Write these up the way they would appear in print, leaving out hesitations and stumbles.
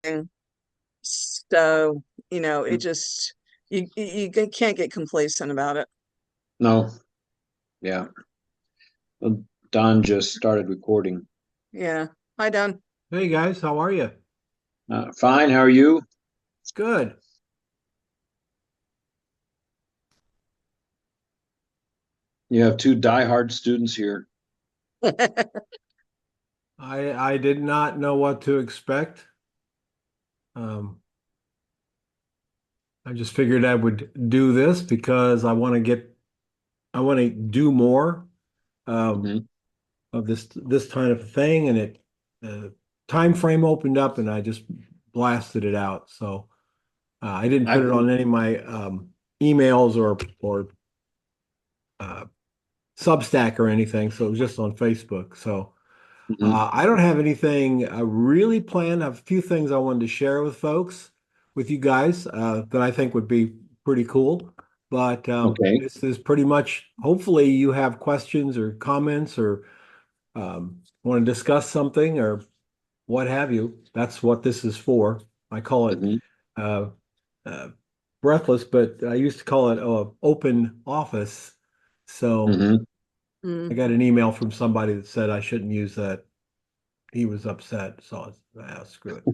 So, it just you can't get complacent about it. No, yeah. Well, Don just started recording. Yeah. Hi, Don. Hey guys, how are you? Fine, how are you? Good. You have two diehard students here. I did not know what to expect. Um, I just figured I would do this because I want to do more um, Hmm. of this kind of thing, and the time frame opened up, and I just blasted it out. So I didn't put I've it been, on any of my emails or uh, Substack or anything. So it was just on Facebook. So. mhm. I don't have anything really planned. I have a few things I wanted to share with folks, with you guys, that I think would be pretty cool. But Okay. this is pretty much, hopefully, you have questions or comments or want to discuss something or what have you. That's what this is for. I call it Hmm. uh, uh, Breathless, but I used to call it open office. So Hmm. I Mm. got an email from somebody that said I shouldn't use that. He was upset, so screw it.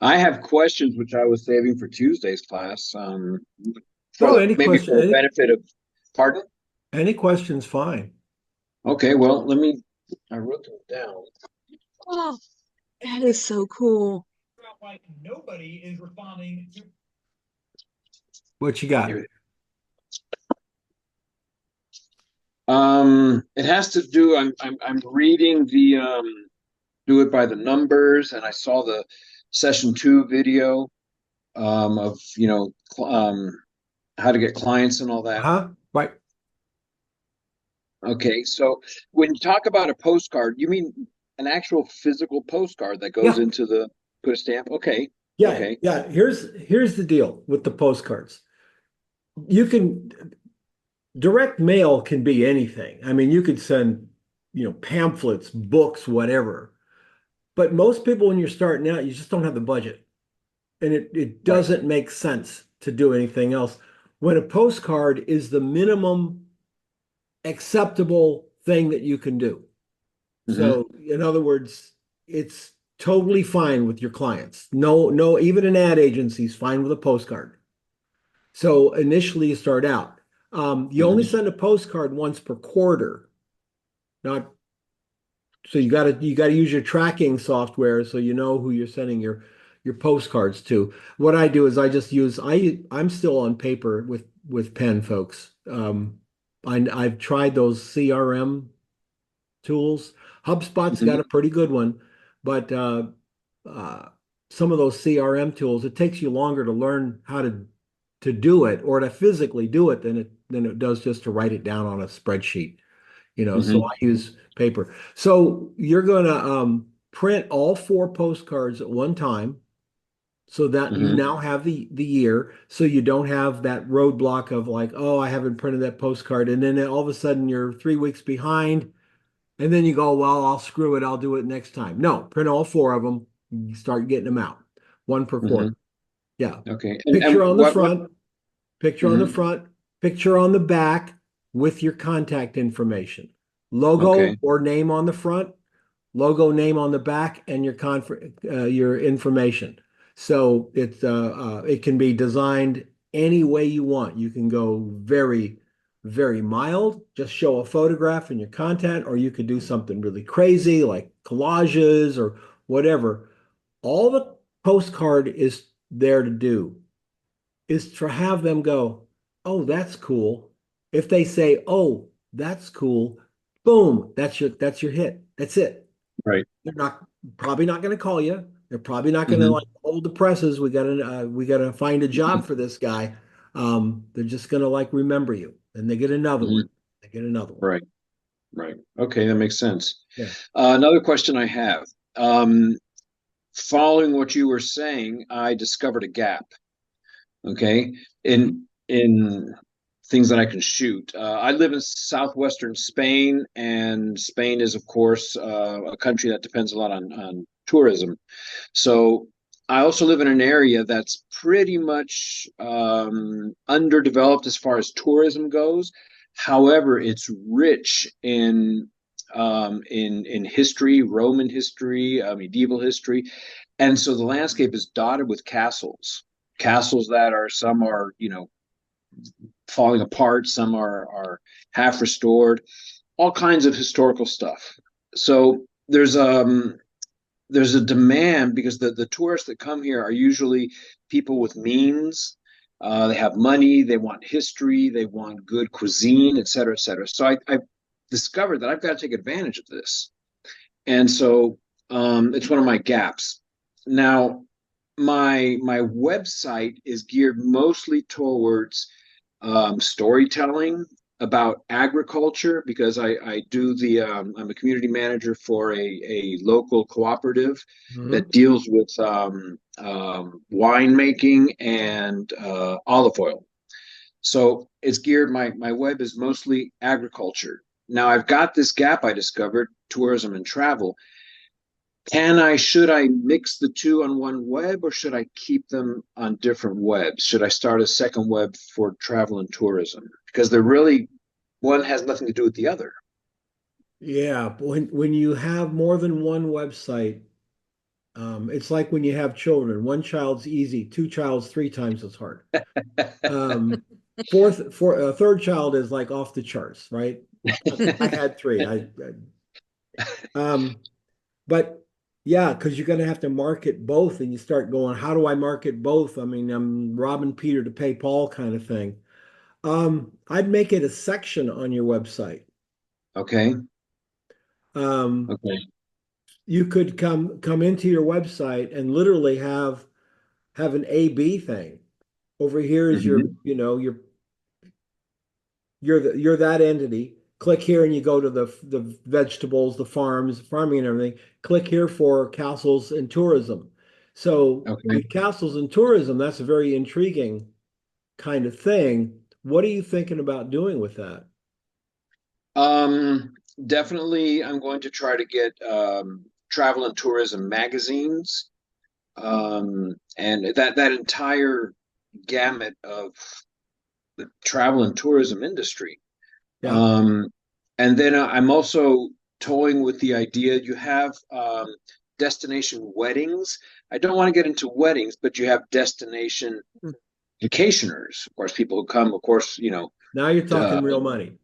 I have questions which I was saving for Tuesday's class, for No, the maybe for the benefit of, pardon? any question's fine. Okay, well, I wrote them down. Oh, that is so cool. Like nobody is responding to. What you got? Here. It has to do, I'm reading do it by the numbers, and I saw the session two video, of, how to get clients and all that. Huh? Right. Okay, so when you talk about a postcard, you mean an actual physical postcard that goes Yeah. into the put a stamp? Okay, Yeah. okay. Yeah. Here's the deal with the postcards. You can direct mail can be anything. I mean, you could send, pamphlets, books, whatever. But most people, when you're starting out, you just don't have the budget. And it Right. doesn't make sense to do anything else. When a postcard is the minimum acceptable thing that you can do. Hmm. So, in other words, it's totally fine with your clients. No, no, even an ad agency is fine with a postcard. So initially you start out. You only Hmm. send a postcard once per quarter. Not so you gotta use your tracking software so you know who you're sending your postcards to. What I do is I just use I'm still on paper with pen, folks. I've tried those CRM tools. HubSpot's got Hmm. a pretty good one, but uh, some of those CRM tools, it takes you longer to learn how to do it or to physically do it than it does just to write it down on a spreadsheet. So Hmm. I use paper. So you're gonna print all four postcards at one time so that you Hmm. now have the year so you don't have that roadblock of like, oh, I haven't printed that postcard, and then all of a sudden you're 3 weeks behind and then you go, well, I'll screw it. I'll do it next time. No, print all four of them. You start getting them out, one per Hmm. quarter. Yeah. Okay. And Picture on the what? front, picture on the Hmm. front, picture on the back with your contact information. Logo Okay. or name on the front, logo, name on the back, and your information. So it can be designed any way you want. You can go very, very mild, just show a photograph in your content, or you could do something really crazy like collages or whatever. All the postcard is there to do is to have them go, oh, that's cool. If they say, oh, that's cool, boom, that's your hit. That's it. Right. They're not probably not going to call you. They're probably not going to like Hmm. hold the presses. We gotta find a job for this guy. They're just going to like remember you, and they get another Hmm. one. They get another one. Right. Right. Okay, that makes sense. Yeah. Another question I have. Um, Following what you were saying, I discovered a gap. Okay, Mhm. in things that I can shoot. I live in southwestern Spain, and Spain is, of course, a country that depends a lot on tourism. So I also live in an area that's pretty much underdeveloped as far as tourism goes. However, it's rich in history, Roman history, medieval history, and so the landscape is dotted with castles. Castles that are some are falling apart, some are half restored, all kinds of historical stuff. So there's a demand because the tourists that come here are usually people with means. They have money, they want history, they want good cuisine, et cetera, et cetera. So I discovered that I've got to take advantage of this. And so it's one of my gaps. Now, my website is geared mostly towards storytelling about agriculture because I do I'm a community manager for a local cooperative Mhm. that deals with winemaking and olive oil. So it's geared, my web is mostly agriculture. Now I've got this gap I discovered, tourism and travel. Should I mix the two on one web or should I keep them on different webs? Should I start a second web for travel and tourism? Because they're really, one has nothing to do with the other. Yeah, when you have more than one website, it's like when you have children. One child's easy, two child's three times as hard. Um, third child is like off the charts, right? I had three. Um, but yeah, because you're going to have to market both, and you start going, how do I market both? I mean, I'm robbing Peter to pay Paul kind of thing. I'd make it a section on your website. Okay. Um, Okay. you could come into your website and literally have an A/B thing. Over here is your, Hmm. you're that entity. Click here and you go to the vegetables, the farms, farming and everything. Click here for castles and tourism. So Okay. with castles and tourism, that's a very intriguing kind of thing. What are you thinking about doing with that? Um, Definitely, I'm going to try to get travel and tourism magazines, and that entire gamut of the travel and tourism industry. Yeah. Um, and then I'm also toying with the idea you have destination weddings. I don't want to get into weddings, but you have destination vacationers, of course, people who come, of course, Now you're talking to, real money.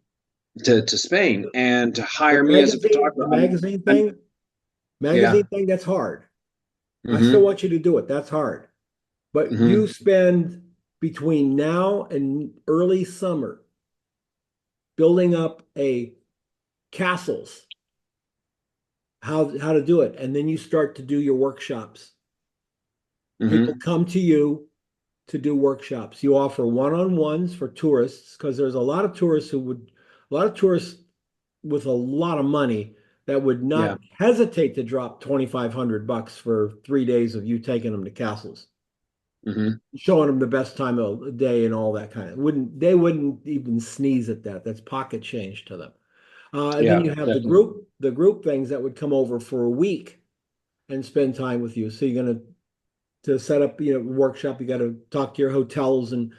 to Spain and to The hire me as a magazine, photographer. Yeah. magazine thing, that's hard. I still Hmm. want you to do it. That's hard. But you Hmm. spend between now and early summer building up a castles, how to do it. And then you start to do your workshops. People Hmm. come to you to do workshops. You offer one-on-ones for tourists because there's a lot of tourists with a lot of money that would Yeah. not hesitate to drop 2,500 bucks for 3 days of you taking them to castles, Hmm. showing them the best time of the day and all that kind of they wouldn't even sneeze at that. That's pocket change to them. And then Yeah, you have definitely. the group things that would come over for a week and spend time with you. So you're gonna to set up, workshop, you got to talk to your hotels and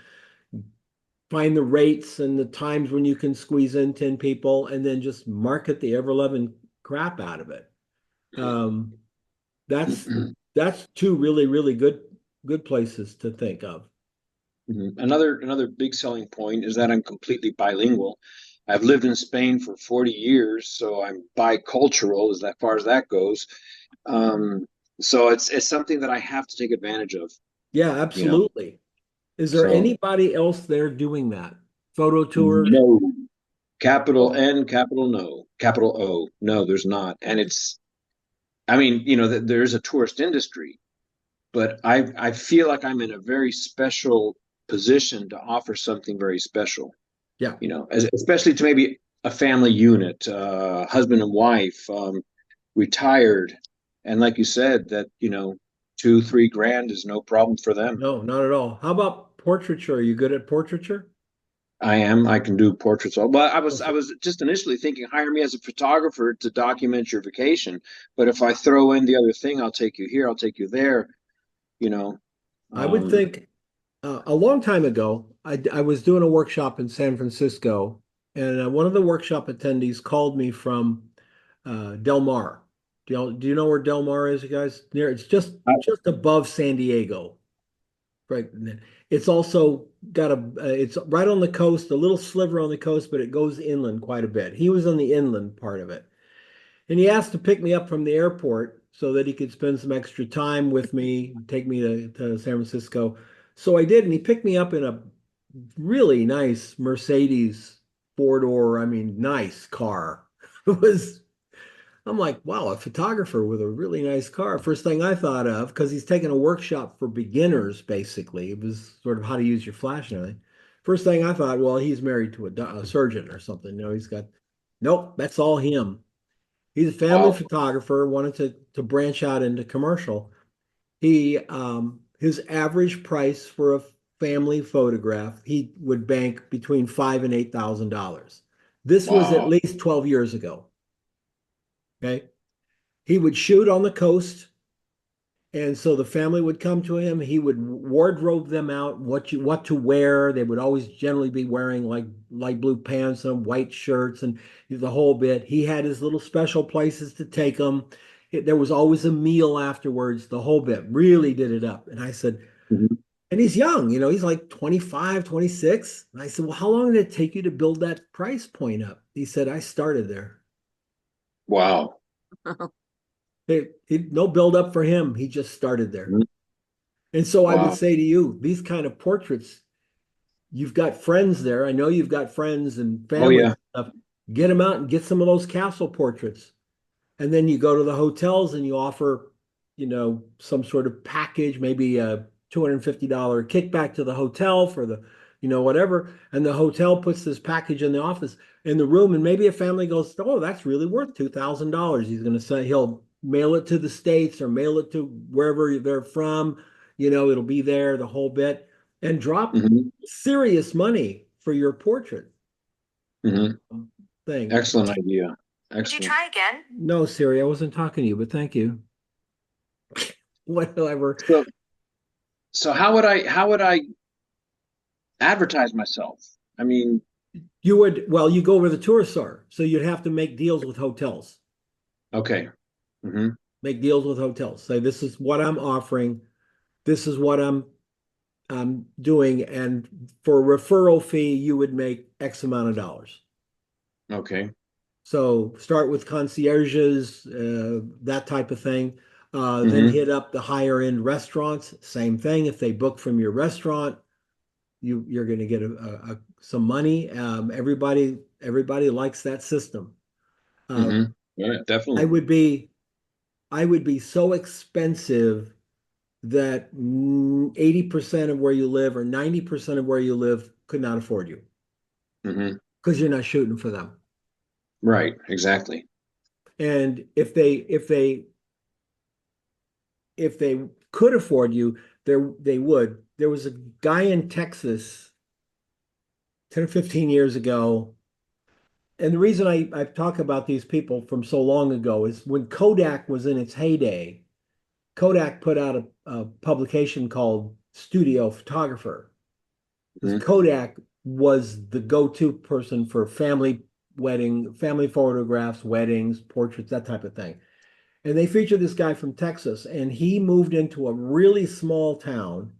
find the rates and the times when you can squeeze in 10 people and then just market the ever-loving crap out of it. Um, that's that's two really, really good places to think of. Mhm. Another big selling point is that I'm completely bilingual. I've lived in Spain for 40 years, so I'm bicultural as that far as that goes. Um, so it's something that I have to take advantage of, Yeah, you know. absolutely. Is there So anybody else there doing that? Photo tours? no, capital N, capital no, capital O. No, there's not. And I mean, there's a tourist industry, but I feel like I'm in a very special position to offer something very special. Yeah. Especially to maybe a family unit, husband and wife, retired. And like you said, that, 2, 3 grand is no problem for them. No, not at all. How about portraiture? Are you good at portraiture? I can do portraits. But I was just initially thinking, hire me as a photographer to document your vacation. But if I throw in the other thing, I'll take you here, I'll take you there. you know. I would Um, think a long time ago, I was doing a workshop in San Francisco, and one of the workshop attendees called me from Del Mar. Do you know where Del Mar is, you guys? Near it's I, just above San Diego, right? It's also got it's right on the coast, a little sliver on the coast, but it goes inland quite a bit. He was on the inland part of it. And he asked to pick me up from the airport so that he could spend some extra time with me, take me to San Francisco. So I did, and he picked me up in a really nice Mercedes four-door, I mean, nice car. It was, I'm like, wow, a photographer with a really nice car. First thing I thought of, because he's taking a workshop for beginners, basically. It was sort of how to use your flash and everything. First thing I thought, well, he's married to a surgeon or something. He's got, nope, that's all him. He's a family wow, photographer, wanted to branch out into commercial. He his average price for a family photograph, he would bank between $5,000 and $8,000. This was at wow. least 12 years ago. Okay. He would shoot on the coast. And so the family would come to him. He would wardrobe them out what to wear. They would always generally be wearing like light blue pants and white shirts and the whole bit. He had his little special places to take them. There was always a meal afterwards, the whole bit. Really did it up. And I said, Mhm. and he's young, he's like 25, 26. And I said, well, how long did it take you to build that price point up? He said, I started there. Wow. No build up for him. He just started there. Mhm. And so I would Wow. say to you, these kind of portraits, you've got friends there. I know you've got friends and Oh family yeah. and stuff. Get them out and get some of those castle portraits. And then you go to the hotels and you offer, some sort of package, maybe a $250 kickback to the hotel for the, whatever. And the hotel puts this package in the office, in the room, and maybe a family goes, oh, that's really worth $2,000. He's going to say he'll mail it to the States or mail it to wherever they're from. It'll be there, the whole bit, and drop Hmm. serious money for your portrait Hmm. thing. Excellent idea. Could you Excellent. try again? No, Siri, I wasn't talking to you, but thank you. Whatever. So, so how would I advertise myself? I mean, Well, you go where the tourists are. So you'd have to make deals with hotels. okay. Hmm. Make deals with hotels. Say, this is what I'm offering. This is what I'm doing. And for a referral fee, you would make X amount of dollars. Okay. So start with concierges, that type of thing. Then Hmm. hit up the higher end restaurants. Same thing. If they book from your restaurant, you're going to get some money. Everybody likes that system. Uh, Hmm. Yeah, I definitely. would be I would be so expensive that 80% of where you live or 90% of where you live could not afford you Hmm. because you're not shooting for them. Right. Exactly. And if they could afford you, they would. There was a guy in Texas 10 or 15 years ago. And the reason I talk about these people from so long ago is when Kodak was in its heyday, Kodak put out a publication called Studio Photographer. Because Hmm. Kodak was the go-to person for family photographs, weddings, portraits, that type of thing. And they featured this guy from Texas, and he moved into a really small town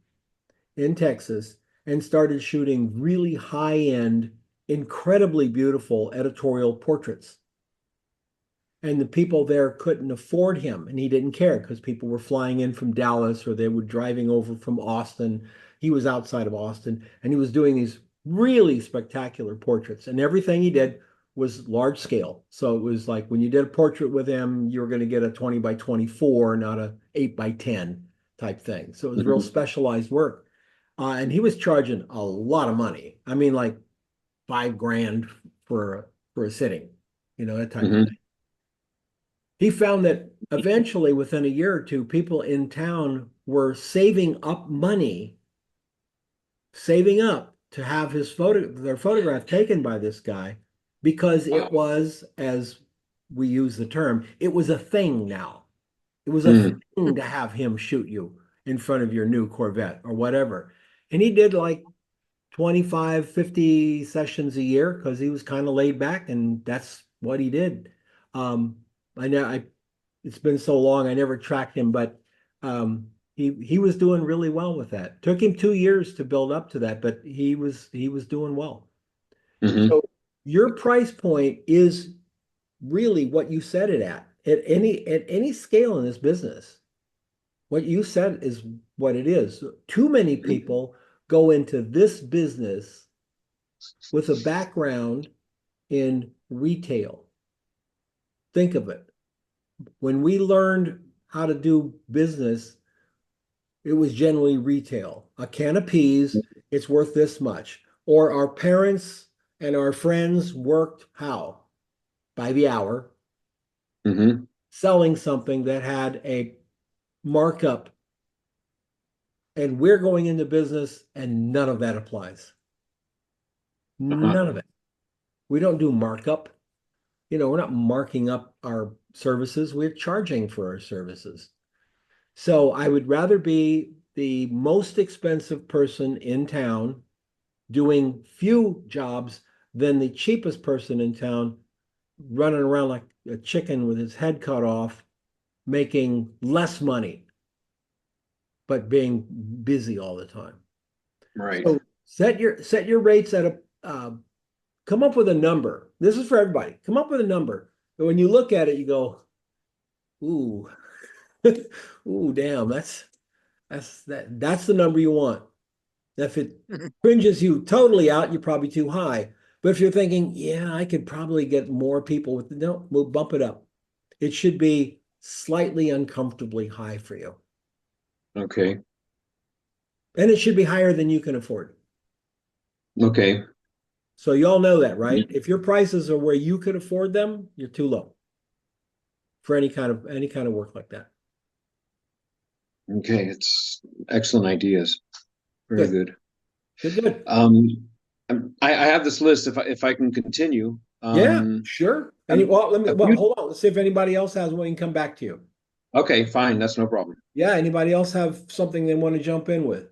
in Texas and started shooting really high-end, incredibly beautiful editorial portraits. And the people there couldn't afford him, and he didn't care because people were flying in from Dallas or they were driving over from Austin. He was outside of Austin, and he was doing these really spectacular portraits, and everything he did was large scale. So it was like when you did a portrait with him, you were going to get a 20 by 24, not a 8 by 10 type thing. So it was real Hmm. specialized work. And he was charging a lot of money. I mean, like 5 grand for a sitting, that type of thing. Hmm. He found that eventually, within a year or two, people in town were saving up money, saving up to have their photograph taken by this guy because it Wow. was, as we use the term, it was a thing now. It was a Mm. thing to have him shoot you. in front of your new Corvette or whatever. And he did like 25, 50 sessions a year because he was kind of laid back and that's what he did. Um, I know it's been so long, I never tracked him, but he was doing really well with that. Took him 2 years to build up to that, but he was doing well. Hmm. So your price point is really what you set it at any scale in this business. What you said is what it is. Too many people go into this business with a background in retail. Think of it. When we learned how to do business, it was generally retail. A can of peas, it's worth this much. Or our parents and our friends worked how? By the hour, Hmm. selling something that had a markup. And we're going into business and none of that applies. Uh-huh. None of it. We don't do markup. We're not marking up our services. We're charging for our services. So I would rather be the most expensive person in town doing few jobs than the cheapest person in town running around like a chicken with his head cut off, making less money, but being busy all the time. Right. So set your rates at a come up with a number. This is for everybody. Come up with a number. And when you look at it, you go, ooh, ooh, damn, that's the number you want. If it cringes you totally out, you're probably too high. But if you're thinking, yeah, I could probably get more people with no, we'll bump it up. It should be slightly uncomfortably high for you. Okay. And it should be higher than you can afford. Okay. So you all know that, right? If your prices are where you could afford them, you're too low for any kind of work like that. Okay. It's excellent ideas. Very Good. good. Good, good. I have this list if I can continue. Yeah, sure. Have you? Hold on. Let's see if anybody else has one. We can come back to you. Okay, fine. That's no problem. Yeah, anybody else have something they want to jump in with?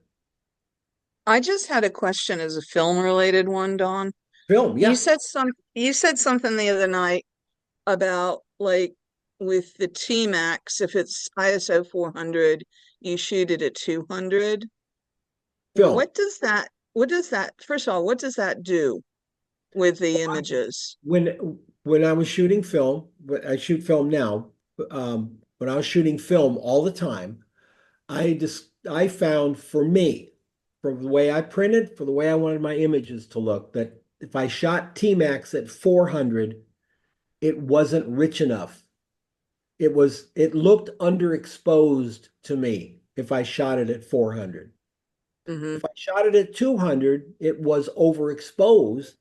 I just had a question as a film related one, Dawn. Film, You yeah. said something the other night about like with the T-Max, if it's ISO 400, you shoot it at 200. Film. First of all, what does that do with the images? When I was shooting film, but I shoot film now, when I was shooting film all the time, I found for me, from the way I printed, for the way I wanted my images to look, that if I shot T-Max at 400, it wasn't rich enough. It looked underexposed to me if I shot it at 400. Hmm. If I shot it at 200, it was overexposed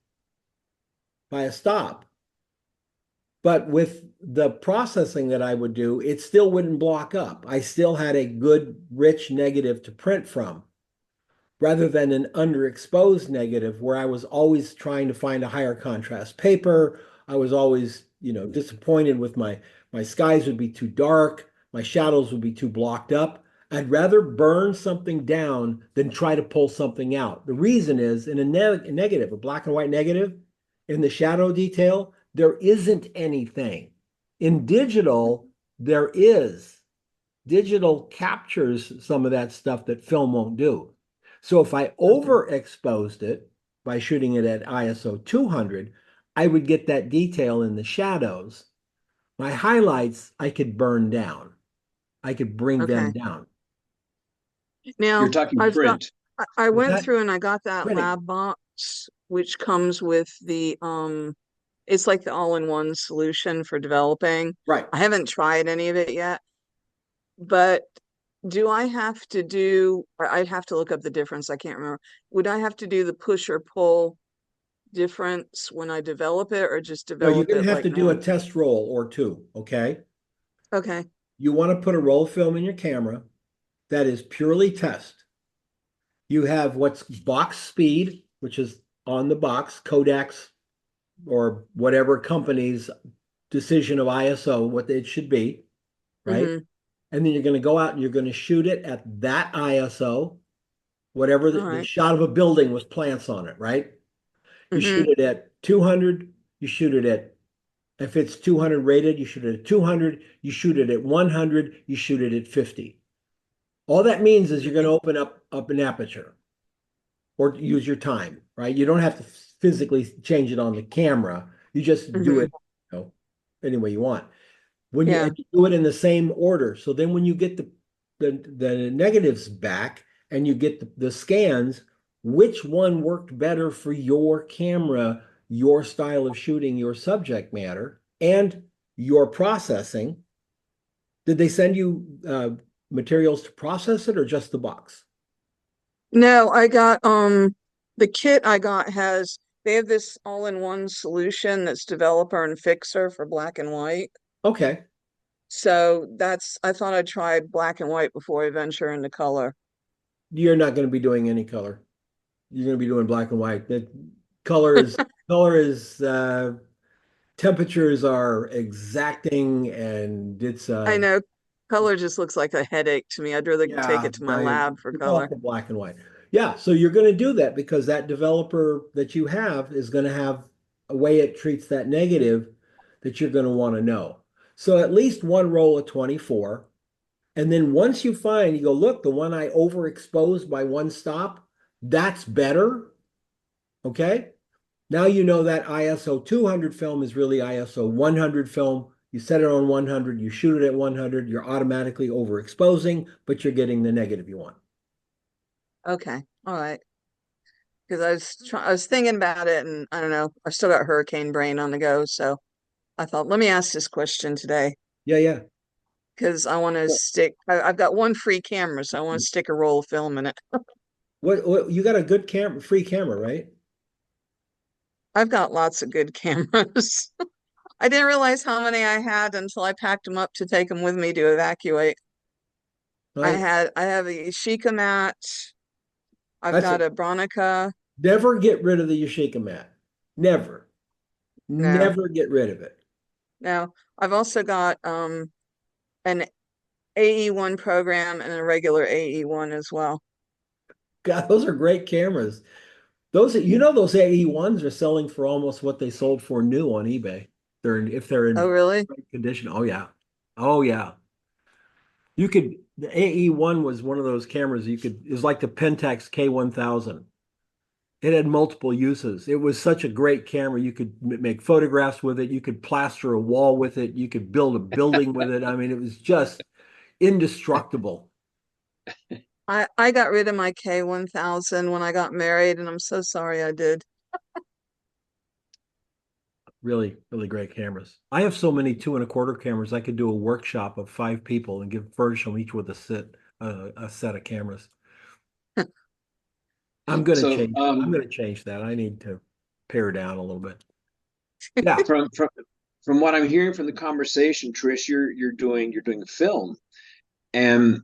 by a stop. But with the processing that I would do, it still wouldn't block up. I still had a good, rich negative to print from, rather than an underexposed negative where I was always trying to find a higher contrast paper. I was always, disappointed with my skies would be too dark, my shadows would be too blocked up. I'd rather burn something down than try to pull something out. The reason is in a negative, a black and white negative, in the shadow detail, there isn't anything. In digital, there is. Digital captures some of that stuff that film won't do. So if I Okay. overexposed it by shooting it at ISO 200, I would get that detail in the shadows. My highlights, I could burn down. I could bring them Okay. down. You're Now, talking I've got print. I Was went that through and I got that printing? lab box, which comes with the it's like the all-in-one solution for developing. Right. I haven't tried any of it yet, but do I have to do, or I'd have to look up the difference. I can't remember. Would I have to do the push or pull difference when I develop it or just No, you're develop going it to have like to do a normal? test roll or two, okay? Okay. You want to put a roll film in your camera that is purely test. You have what's box speed, which is on the box, Kodak's or whatever company's decision of ISO, what it should be, right? Mm-hmm. and then you're going to go out and you're going to shoot it at that ISO, whatever All the right. shot of a building with plants on it, right? You shoot Mm-hmm. it at 200, you shoot it at, if it's 200 rated, you shoot it at 200, you shoot it at 100, you shoot it at 50. All that means is you're going to open up an aperture or use your time, right? You don't have to physically change it on the camera. You just do Mm-hmm. it, any way you want. Yeah. And you do it in the same order. So then when you get the negatives back and you get the scans, which one worked better for your camera, your style of shooting, your subject matter, and your processing? Did they send you materials to process it or just the box? No, I got the kit I got has they have this all-in-one solution that's developer and fixer for black and white. Okay. So that's I thought I'd try black and white before I venture into color. You're not going to be doing any color. You're going to be doing black and white. The color is temperatures are exacting and it's I know color just looks like a headache to me. I'd rather take yeah, it to my I lab for develop color. the black and white. Yeah, so you're going to do that because that developer that you have is going to have a way it treats that negative that you're going to want to know. So at least one roll of 24. And then once you find, you go, look, the one I overexposed by one stop, that's better. Okay. Now you know that ISO 200 film is really ISO 100 film. You set it on 100, you shoot it at 100, you're automatically overexposing, but you're getting the negative you want. Okay. All right. Because I was thinking about it and I don't know, I've still got hurricane brain on the go, so I thought let me ask this question today Yeah, yeah. because I want to stick I've got one free camera, so I want to stick a roll of film in it. What you got a good camera, free camera, right? I've got lots of good cameras. I didn't realize how many I had until I packed them up to take them with me to evacuate. I I have a Yashica mat. I've that's got a Bronica. never get rid of the Yashica mat. Never. No, Never get rid of it. no. I've also got an AE1 program and a regular AE1 as well. God, those are great cameras. Those AE1s are selling for almost what they sold for new on eBay. If they're Oh, in really? great condition. Oh yeah. Oh yeah. The AE1 was one of those cameras it was like the Pentax K1000. It had multiple uses. It was such a great camera. You could make photographs with it. You could plaster a wall with it. You could build a building with it. I mean, it was just indestructible. I got rid of my K1000 when I got married, and I'm so sorry I did. Really, really great cameras. I have so many 2.25 cameras. I could do a workshop of 5 people and furnish them each with a set of cameras. So I'm going to change that. I need to pare down a little bit. Yeah. from what I'm hearing from the conversation, Trish, you're doing film, and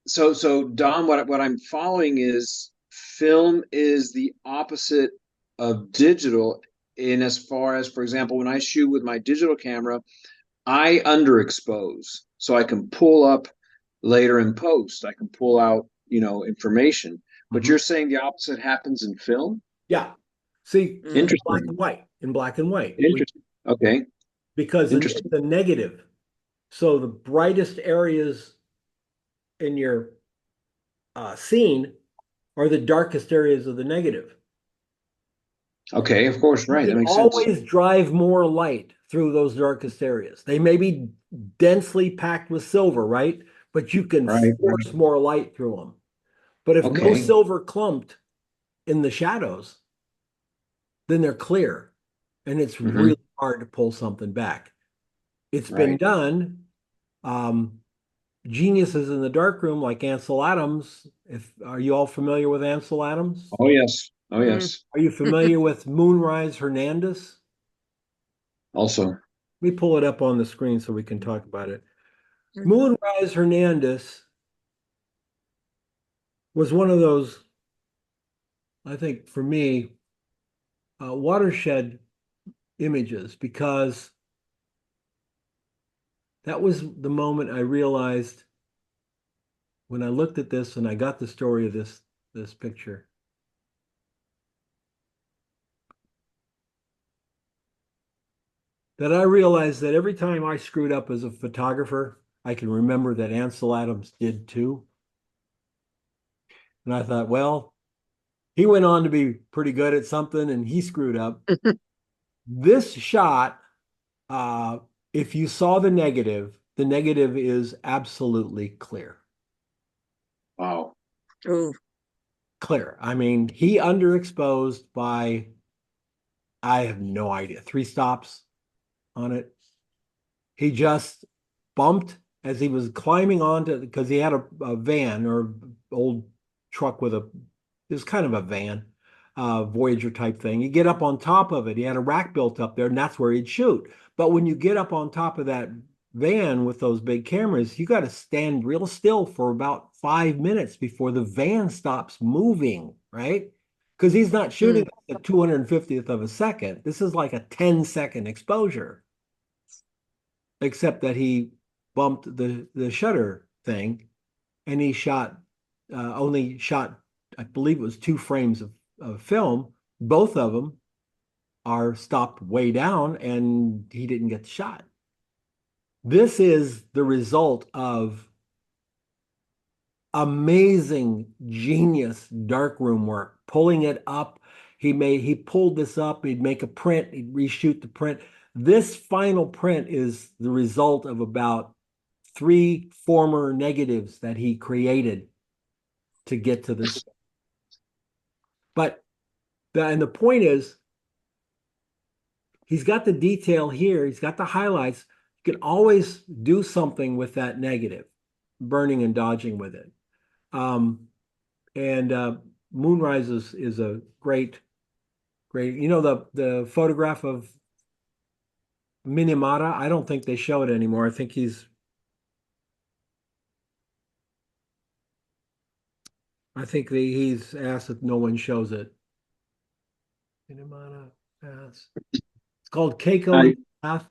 so Don, what I'm following is film is the opposite of digital in as far as, for example, when I shoot with my digital camera, I underexpose so I can pull up later in post. I can pull out, information. But Mhm. you're saying the opposite happens in film? Yeah. See, Mm. black Interesting. and white, in black and white, Interesting. Okay. because Interesting. it's a negative. So the brightest areas in your scene are the darkest areas of the negative. Okay, of course, You right. That can makes sense. always drive more light through those darkest areas. They may be densely packed with silver, right? But you can Right, right. force more light through them. But if no Okay. silver clumped in the shadows, then they're clear. And it's Hmm. really hard to pull something back. It's been Right. done. Um, Geniuses in the darkroom like Ansel Adams. If Are you all familiar with Ansel Adams? Oh yes. Oh Mm. yes. Are you familiar with Moonrise Hernandez? Also. Let me pull it up on the screen so we can talk about it. Mm. Moonrise Hernandez was one of those, I think, for me, watershed images because that was the moment I realized when I looked at this and I got the story of this picture, that I realized that every time I screwed up as a photographer, I can remember that Ansel Adams did too. And I thought, well, he went on to be pretty good at something and he screwed up. This shot, uh, if you saw the negative is absolutely clear. Wow. Oh, Clear. I mean, he underexposed by, I have no idea, 3 stops on it. He just bumped as he was climbing onto, because he had a van or old truck with it was kind of a van, Voyager type thing. You get up on top of it. He had a rack built up there, and that's where he'd shoot. But when you get up on top of that van with those big cameras, you got to stand real still for about 5 minutes before the van stops moving, right? Because he's not shooting mm, at 250th of a second. This is like a 10-second exposure, except that he bumped the shutter thing and he only shot, I believe it was 2 frames of film. Both of them are stopped way down and he didn't get the shot. This is the result of amazing genius darkroom work, pulling it up. He pulled this up, he'd make a print, he'd reshoot the print. This final print is the result of about 3 former negatives that he created to get to this. But and the point is, he's got the detail here, he's got the highlights. You can always do something with that negative, burning and dodging with it. And Moonrise is a great, the photograph of Minamata. I don't think they show it anymore. I think he's asked that no one shows it. Minamata pass. It's called Keiko I Path.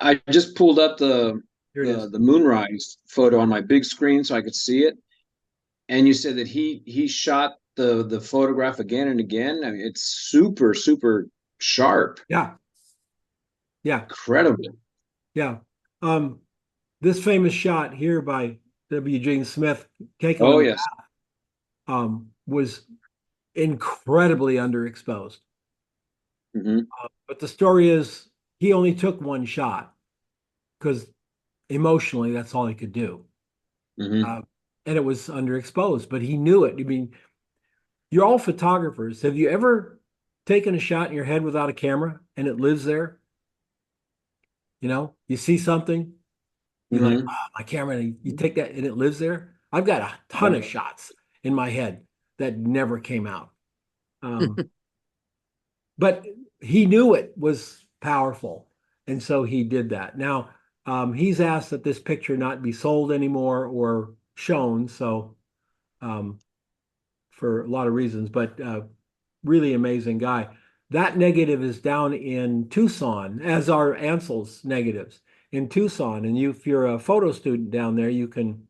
I just pulled up the Here it is. the moonrise photo on my big screen so I could see it. And you said that he shot the photograph again and again. I mean, it's super super sharp, Yeah, yeah, incredible. yeah. Um, this famous shot here by W. Gene Smith, Keiko Oh in the yes. was incredibly underexposed. Hmm. But the story is he only took one shot because emotionally that's all he could do. Hmm. Uh, and it was underexposed, but he knew it. I mean, you're all photographers. Have you ever taken a shot in your head without a camera and it lives there? You see something, you're like, Hmm. oh, my camera, and you take that and it lives there. I've got a ton Yep. of shots in my head that never came out. Um, but he knew it was powerful. And so he did that. Now, he's asked that this picture not be sold anymore or shown. So, um, for a lot of reasons, but really amazing guy. That negative is down in Tucson, as are Ansel's negatives in Tucson. And if you're a photo student down there, you can,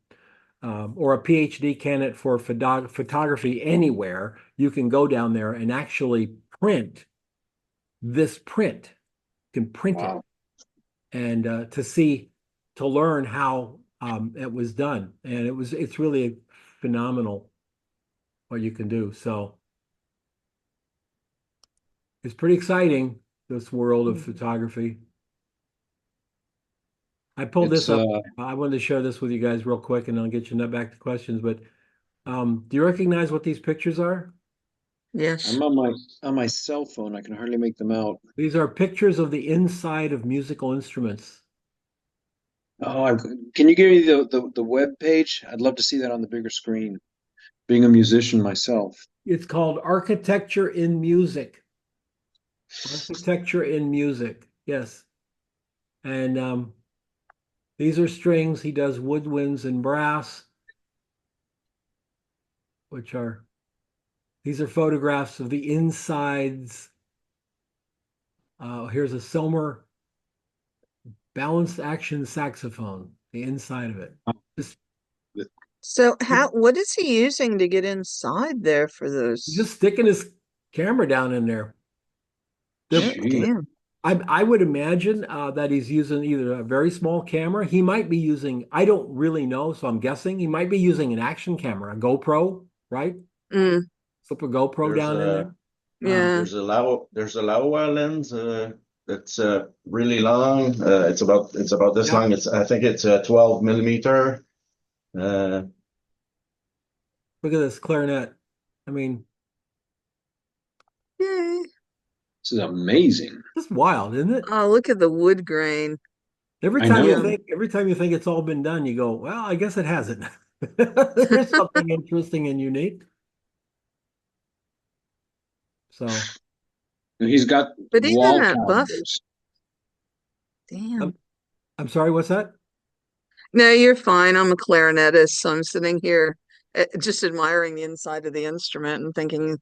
or a PhD candidate for photography anywhere, you can go down there and actually print this print, can print it, Wow. and to learn how it was done. And it's really phenomenal what you can do. So it's pretty exciting, this world of photography. I pulled It's this up. I wanted to share this with you guys real quick, and I'll get you back to questions. But do you recognize what these pictures are? yes. I'm on my cell phone. I can hardly make them out. These are pictures of the inside of musical instruments. Oh, can you give me the web page? I'd love to see that on the bigger screen. Being a musician myself. It's called Architecture in Music. Architecture in Music. Yes. And these are strings. He does woodwinds and brass, which are, these are photographs of the insides. Here's a Selmer balanced action saxophone, the inside of it. Just So what is he using to get inside there for He's those? just sticking his camera down in there. Oh, They're, Gee. damn. I would imagine that he's using either a very small camera. He might be using, I don't really know, so I'm guessing he might be using an action camera, a GoPro, right? Mm, Slip a GoPro There's down in there. a yeah. there's a Laowa lens that's really long. It's about this Yep. long. I think it's a 12 millimeter. Uh, Look at this clarinet. I mean, Yay. This is amazing. it's wild, isn't it? Oh, look at the wood grain. I know. Every time you think it's all been done, you go, well, I guess it hasn't. There's something interesting and unique. So, He's got But even wall that buff, calibers. damn. I'm, I'm sorry, what's that? No, you're fine. I'm a clarinetist, so I'm sitting here just admiring the inside of the instrument and thinking,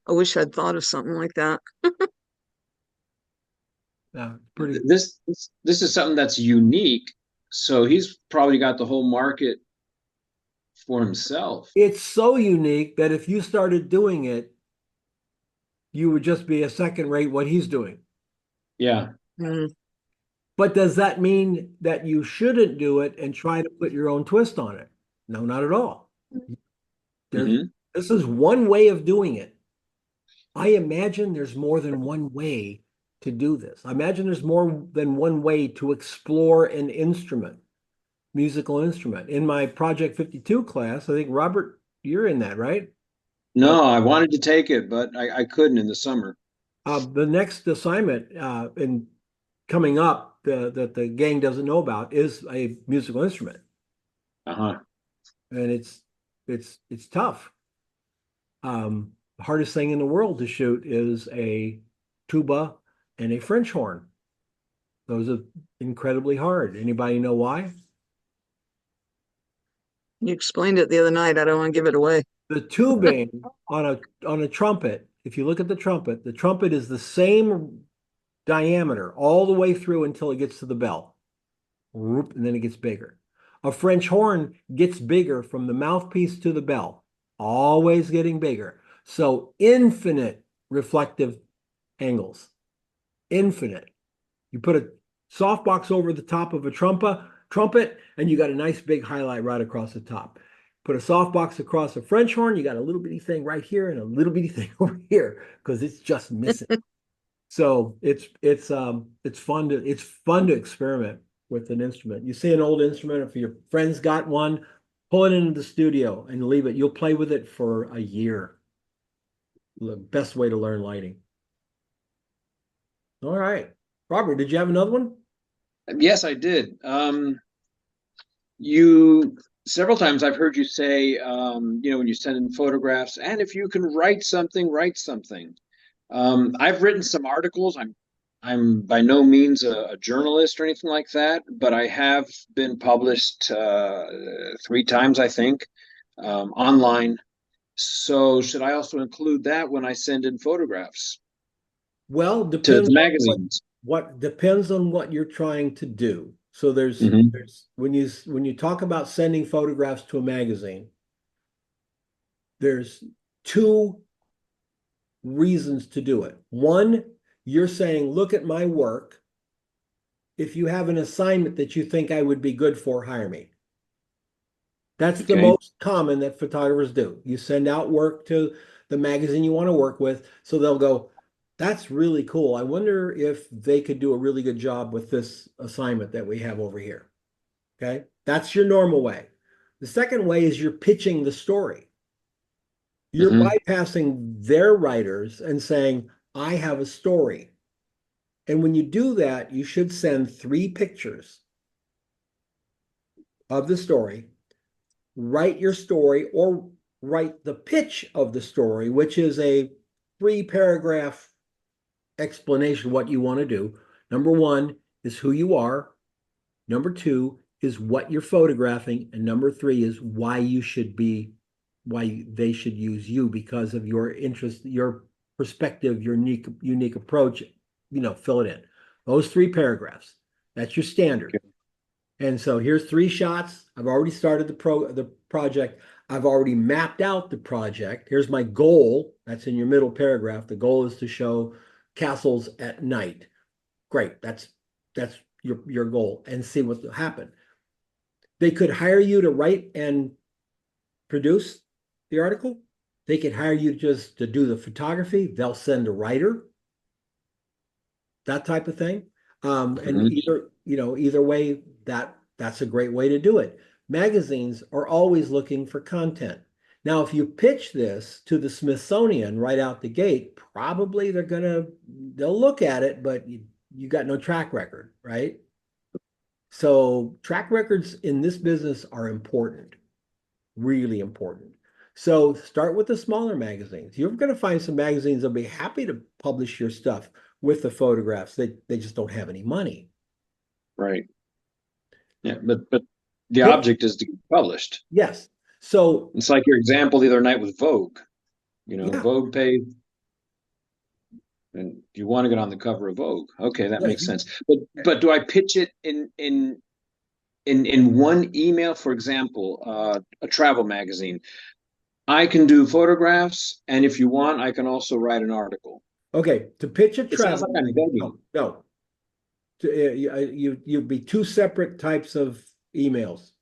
I wish I'd thought of something like that. Pretty. This is something that's unique. So he's probably got the whole market for himself. It's so unique that if you started doing it, you would just be a second rate what he's doing. Yeah. Mm. But does that mean that you shouldn't do it and try to put your own twist on it? No, not at all. Hmm. This is one way of doing it. I imagine there's more than one way to do this. I imagine there's more than one way to explore an instrument, musical instrument. In my Project 52 class, I think, Robert, you're in that, right? No, I wanted to take it, but I couldn't in the summer. The next assignment in coming up that the gang doesn't know about is a musical instrument, Uh-huh. and it's tough. The hardest thing in the world to shoot is a tuba and a French horn. Those are incredibly hard. Anybody know why? You explained it the other night. I don't want to give it away. The tubing on a trumpet, if you look at the trumpet is the same diameter all the way through until it gets to the bell. Whoop, and then it gets bigger. A French horn gets bigger from the mouthpiece to the bell, always getting bigger. So infinite reflective angles, infinite. You put a softbox over the top of a trumpet, and you got a nice big highlight right across the top. Put a softbox across a French horn, you got a little bitty thing right here and a little bitty thing over here because it's just missing. So it's fun to experiment with an instrument. You see an old instrument, if your friend's got one, pull it into the studio and leave it. You'll play with it for a year. The best way to learn lighting. All right. Robert, did you have another one? Yes, I did. You several times I've heard you say, when you send in photographs, and if you can write something, write something. I've written some articles. I'm by no means a journalist or anything like that, but I have been published 3 times, I think, online. So should I also include that when I send in photographs Well, to depends the on magazines? what depends on what you're trying to do. So Hmm. there's when you talk about sending photographs to a magazine, there's two reasons to do it. One, you're saying, look at my work. If you have an assignment that you think I would be good for, hire me. That's the Okay. most common that photographers do. You send out work to the magazine you want to work with, so they'll go, that's really cool. I wonder if they could do a really good job with this assignment that we have over here. Okay. That's your normal way. The second way is you're pitching the story. You're Hmm. bypassing their writers and saying, I have a story. And when you do that, you should send 3 pictures of the story, write your story, or write the pitch of the story, which is a 3-paragraph explanation of what you want to do. Number 1 is who you are. Number 2 is what you're photographing. And number 3 is why they should use you because of your interest, your perspective, your unique approach. Fill it in. Those 3 paragraphs. That's your standard. And so here's 3 shots. I've already started the project. I've already mapped out the project. Here's my goal. That's in your middle paragraph. The goal is to show castles at night. Great. That's your goal, and see what will happen. They could hire you to write and produce the article. They could hire you just to do the photography. They'll send a writer, that type of thing. And either way, that's a great way to do it. Magazines are always looking for content. Now, if you pitch this to the Smithsonian right out the gate, probably they'll look at it, but you got no track record, right? So track records in this business are important, really important. So start with the smaller magazines. You're going to find some magazines that'll be happy to publish your stuff with the photographs. They just don't have any money. Right. Yeah, but the object is to get published. Yes. So it's like your example the other night with Vogue. Yeah. Vogue paid, and you want to get on the cover of Vogue. Okay, that makes sense. But do I pitch it in one email? For example, a travel magazine. I can do photographs, and if you want, I can also write an article. Okay, to pitch a It sounds travel like I'm begging. no. You'd be 2 separate types of emails.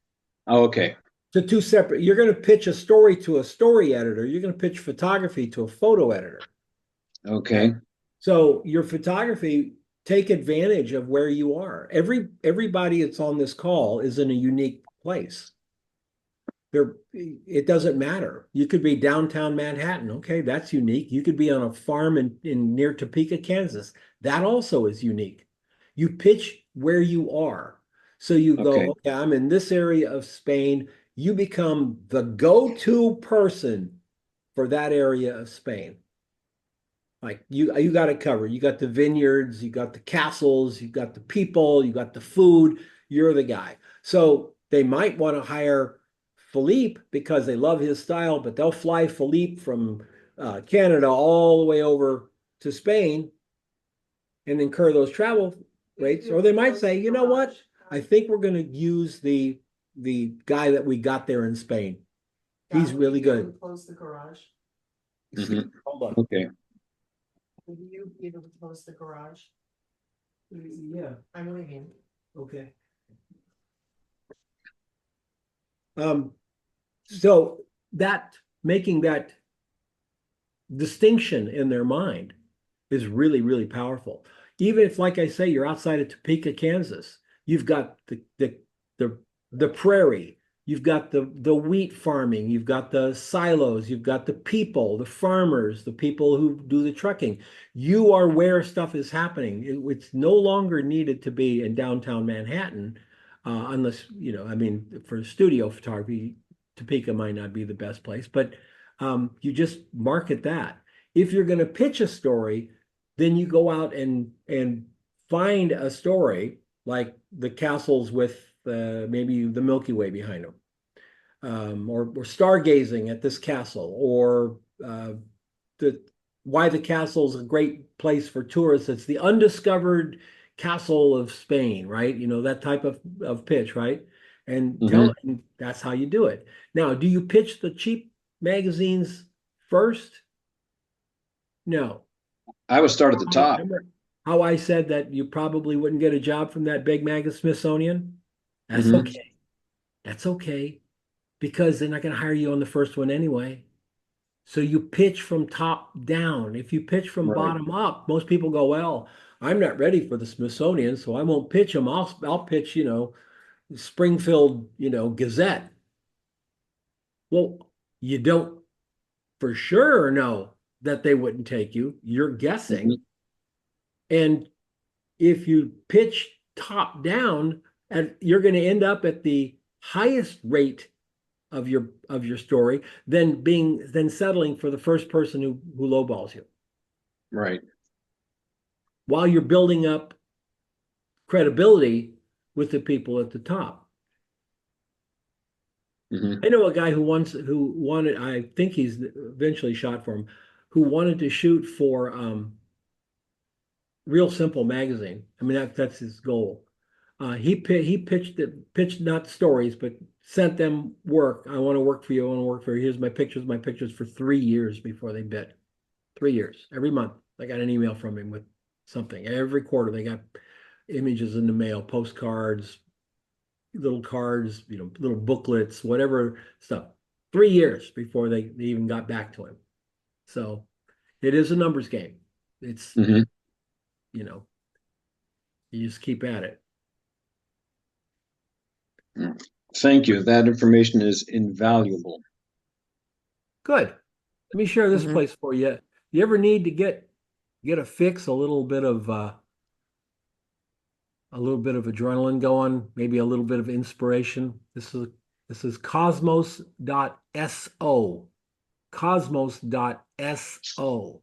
Oh, okay. To 2 separate. You're going to pitch a story to a story editor. You're going to pitch photography to a photo editor. Okay. So your photography, take advantage of where you are. Everybody that's on this call is in a unique place. It doesn't matter. You could be downtown Manhattan. Okay, that's unique. You could be on a farm in near Topeka, Kansas. That also is unique. You pitch where you are. So you go, okay, I'm in this area of Spain. You become the go-to person for that area of Spain. Like you got it covered. You got the vineyards, you got the castles, you got the people, you got the food. You're the guy. So they might want to hire Philippe because they love his style, but they'll fly Philippe from Canada all the way over to Spain and incur those travel rates. Or they might say, you know what? I think we're going to use the guy that we got there in Spain. He's really good. Close the garage. Hold on. Okay. Will you be able to close the garage? Yeah. I'm leaving. Okay. So making that distinction in their mind is really, really powerful. Even if, like I say, you're outside of Topeka, Kansas, you've got the prairie, you've got the wheat farming, you've got the silos, you've got the people, the farmers, the people who do the trucking. You are where stuff is happening. It's no longer needed to be in downtown Manhattan, unless, for studio photography, Topeka might not be the best place, but you just market that. If you're going to pitch a story, then you go out and find a story like the castles with maybe the Milky Way behind them, or stargazing at this castle, or why the castle is a great place for tourists. It's the undiscovered castle of Spain, right? That type of pitch, right? And that's how you do it. Now, do you pitch the cheap magazines first? No. I would start at the top. Remember how I said that you probably wouldn't get a job from that big magazine, Smithsonian? That's okay. That's okay, because they're not going to hire you on the first one anyway. So you pitch from top down. If you pitch from bottom up, most people go, well, I'm not ready for the Smithsonian, so I won't pitch them. I'll pitch, Springfield, Gazette. Well, you don't for sure know that they wouldn't take you. You're guessing. And if you pitch top down, and you're going to end up at the highest rate of your story, then settling for the first person who lowballs you. Right. While you're building up credibility with the people at the top. I know a guy who wanted, I think he's eventually shot for him, who wanted to shoot for Real Simple magazine. I mean, that's his goal. Pitched not stories, but sent them work. I want to work for you. I want to work for you. Here's my pictures for 3 years before they bid. 3 years. Every month I got an email from him with something. Every quarter they got images in the mail, postcards, little cards, little booklets, whatever stuff. 3 years before they even got back to him. So it is a numbers game. It's, Mhm. you just keep at it. Thank you. That information is invaluable. Good. Let me share this Mhm. place for you. You ever need to get a fix, a little bit of adrenaline going, maybe a little bit of inspiration? This is cosmos.so. Cosmos.so.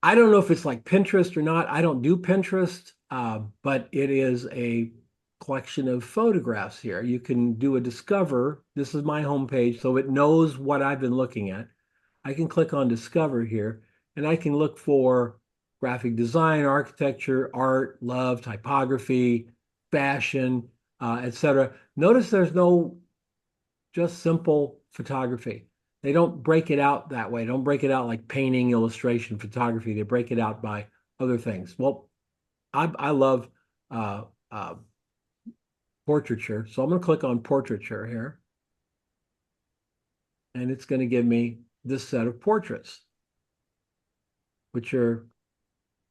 I don't know if it's like Pinterest or not. I don't do Pinterest, but it is a collection of photographs here. You can do a discover. This is my homepage, so it knows what I've been looking at. I can click on discover here, and I can look for graphic design, architecture, art, love, typography, fashion, etc. Notice there's no just simple photography. They don't break it out that way. They don't break it out like painting, illustration, photography. They break it out by other things. Well, I love uh, uh, portraiture. So I'm going to click on portraiture here. And it's going to give me this set of portraits, which are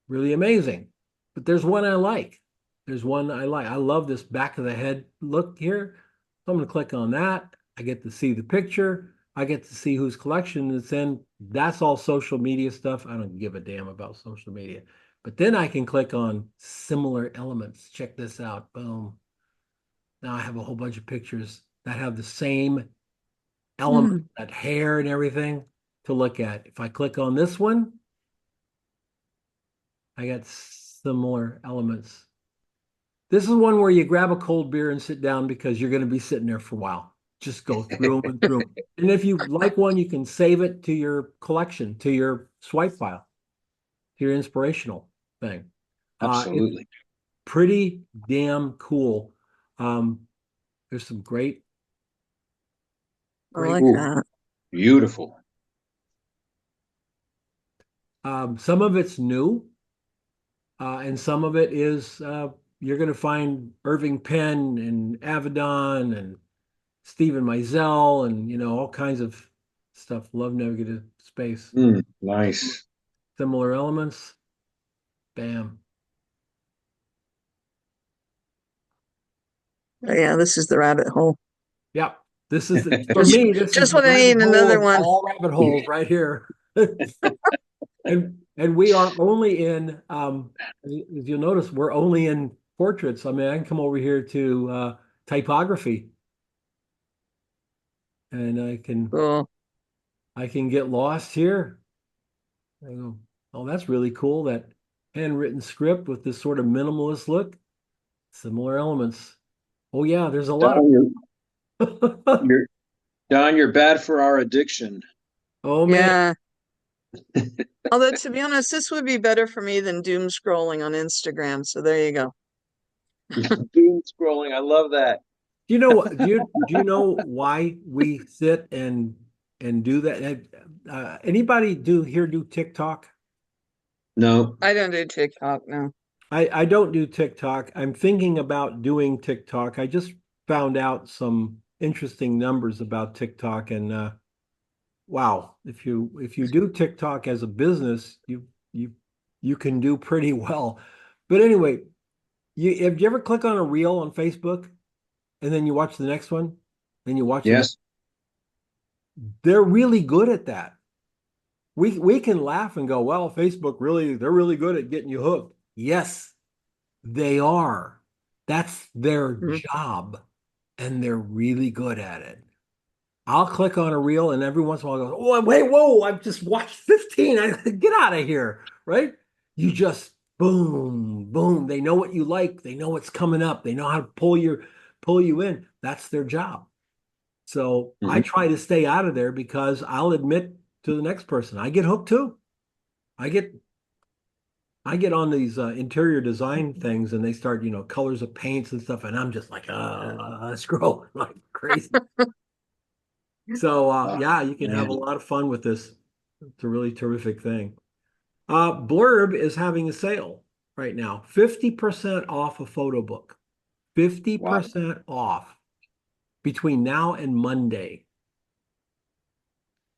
really amazing. But there's one I like. There's one I like. I love this back of the head look here. So I'm going to click on that. I get to see the picture. I get to see whose collection it's in. That's all social media stuff. I don't give a damn about social media. But then I can click on similar elements. Check this out. Boom. Now I have a whole bunch of pictures that have the same element, that hair and everything to look at. If I click on this one, I got similar elements. This is one where you grab a cold beer and sit down because you're going to be sitting there for a while. Just go through them and through them. And if you like one, you can save it to your collection, to your swipe file, to your inspirational thing. It's Absolutely. pretty damn cool. There's some great. I like Ooh, that. beautiful. Some of it's new, and some of it is you're going to find Irving Penn and Avedon and Stephen Meisel and all kinds of stuff. Love negative space. Nice. Similar elements. Bam. Yeah, this is the rabbit hole. Yep. This is for Just, me. This just is the when I rabbit need hole another of one. all rabbit holes right here. And we are only in. As you'll notice, we're only in portraits. I mean, I can come over here to typography, and Cool. I can get lost here. I go, oh, that's really cool. That handwritten script with this sort of minimalist look, similar elements. Oh yeah, there's a lot Don, of. you're bad for our addiction. Oh man, Yeah. Although to be honest, this would be better for me than doom scrolling on Instagram. So there you go. Doom scrolling. I love that. do you know why we sit and do that? Anybody do TikTok? No. I don't do TikTok now. I don't do TikTok. I'm thinking about doing TikTok. I just found out some interesting numbers about TikTok, and wow, if you do TikTok as a business, you can do pretty well. But anyway, have you ever click on a reel on Facebook and then you watch the next one, then you watch the next? Yes. They're really good at that. We can laugh and go, well, Facebook they're really good at getting you hooked. Yes, they are. That's their Mhm. job, and they're really good at it. I'll click on a reel, and every once in a while, I go, "Oh, wait, whoa! I've just watched 15. Get out of here!" Right? You just boom, boom. They know what you like. They know what's coming up. They know how to pull you in. That's their job. So I try to stay out of there because I'll admit to the next person, I get hooked too. I get I get on these interior design things and they start, colors of paints and stuff, and I'm just like, scroll like crazy. So yeah, you can have a Man. lot of fun with this. It's a really terrific thing. Blurb is having a sale right now, 50% off a photo book, Wow. 50% off between now and Monday.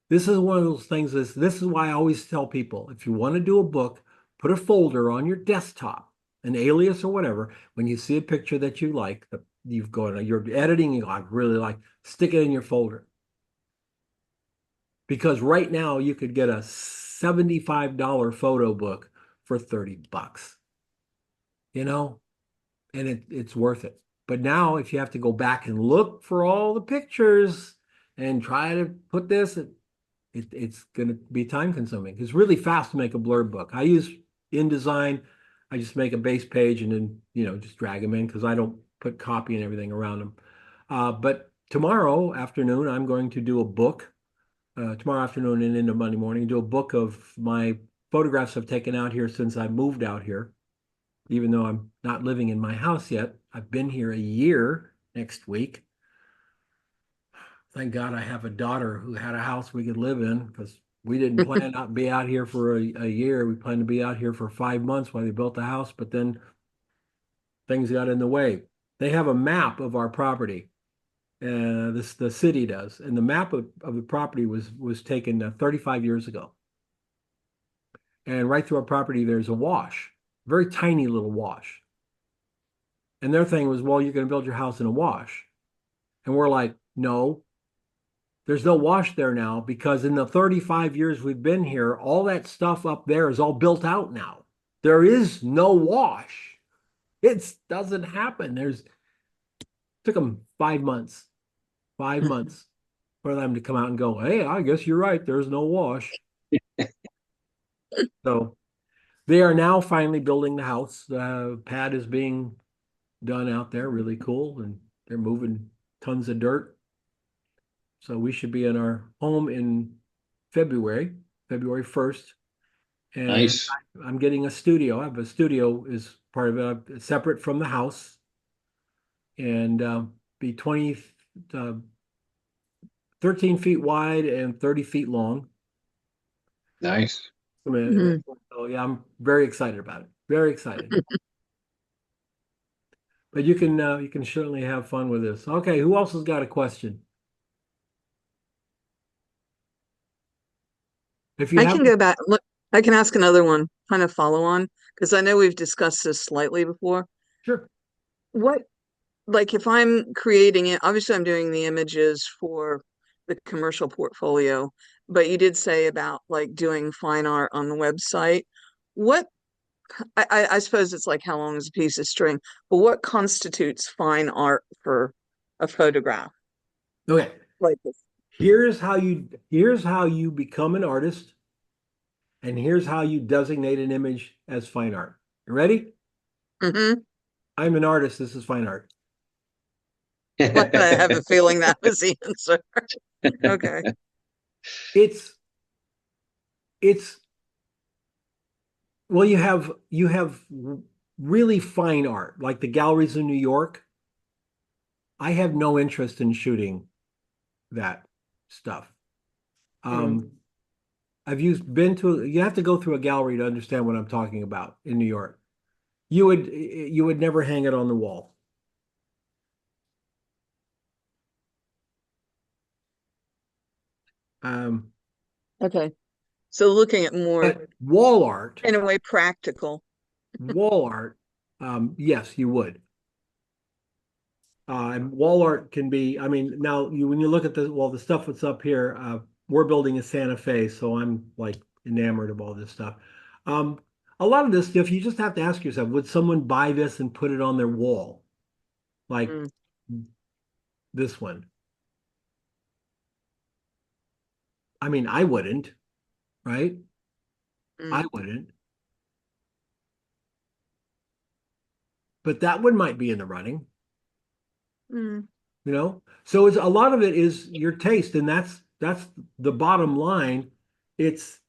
This is one of those things, this is why I always tell people, if you want to do a book, put a folder on your desktop, an alias or whatever. When you see a picture that you like, you're editing, I really like, stick it in your folder. Because right now you could get a $75 photo book for $30, and it's worth it. But now if you have to go back and look for all the pictures and try to put this, it's going to be time consuming. It's really fast to make a blurb book. I use InDesign. I just make a base page and then, just drag them in because I don't put copy and everything around them. But tomorrow afternoon, I'm going to do a book. Tomorrow afternoon and into Monday morning, do a book of my photographs I've taken out here since I moved out here. Even though I'm not living in my house yet, I've been here a year next week. Thank God I have a daughter who had a house we could live in because we didn't plan to be out here for a year. We planned to be out here for 5 months while they built the house, but then things got in the way. They have a map of our property. The city does, and the map of the property was taken 35 years ago. And right through our property, there's a wash, very tiny little wash. And their thing was, well, you're going to build your house in a wash. And we're like, no, there's no wash there now because in the 35 years we've been here, all that stuff up there is all built out now. There is no wash. It doesn't happen. Took them 5 months. 5 months for them to come out and go, hey, I guess you're right. There's no wash. So they are now finally building the house. The pad is being done out there, really cool. And they're moving tons of dirt. So we should be in our home in February 1st. And Nice. I'm getting a studio. I have a studio is part of it, separate from the house. And be 13 feet wide and 30 feet long. Nice. Mhm. So yeah, I'm very excited about it. Very excited. But you can certainly have fun with this. Okay, who else has got a question? If you I have, can go back. Look, I can ask another one, kind of follow on, because I know we've discussed this slightly before. sure. What, like, if I'm creating it, obviously I'm doing the images for the commercial portfolio, but you did say about like doing fine art on the website. What, I suppose it's like how long is a piece of string, but what constitutes fine art for a photograph Okay. like this? Here's how you become an artist, and here's how you designate an image as fine art. You ready? Hmm. I'm an artist. This is fine art. Well, I have a feeling that was the answer. Okay. It's it's well, you have really fine art, like the galleries in New York. I have no interest in shooting that stuff. Mm. You have to go through a gallery to understand what I'm talking about in New York. You would never hang it on the wall. Um, Okay. So looking at more, but wall art, in a way, practical. wall art, yes, you would. And wall art can be, I mean, now when you look at the stuff that's up here, we're building a Santa Fe, so I'm like enamored of all this stuff. Um, a lot of this stuff, you just have to ask yourself, would someone buy this and put it on their wall? Like Mm. this one. I mean, I wouldn't, right? I Mm. wouldn't. But that one might be in the running. Mm. So it's a lot of it is your taste, and that's the bottom line. It's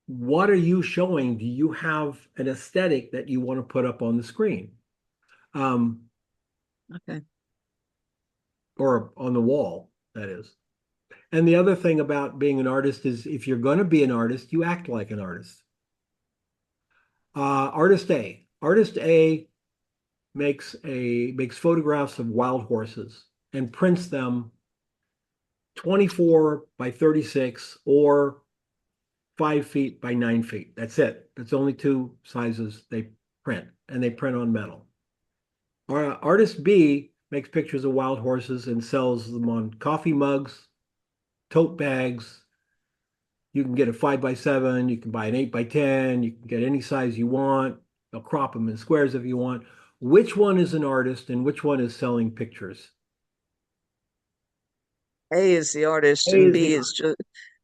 what are you showing? Do you have an aesthetic that you want to put up on the screen? Okay. Or on the wall, that is. And the other thing about being an artist is if you're going to be an artist, you act like an artist. Artist A. Artist A makes photographs of wild horses and prints them 24 by 36 or 5 feet by 9 feet. That's it. That's only two sizes they print, and they print on metal. Artist B makes pictures of wild horses and sells them on coffee mugs, tote bags. You can get a 5x7, you can buy an 8x10, you can get any size you want. They'll crop them in squares if you want. Which one is an artist and which one is selling pictures? A is the artist A and is the artist.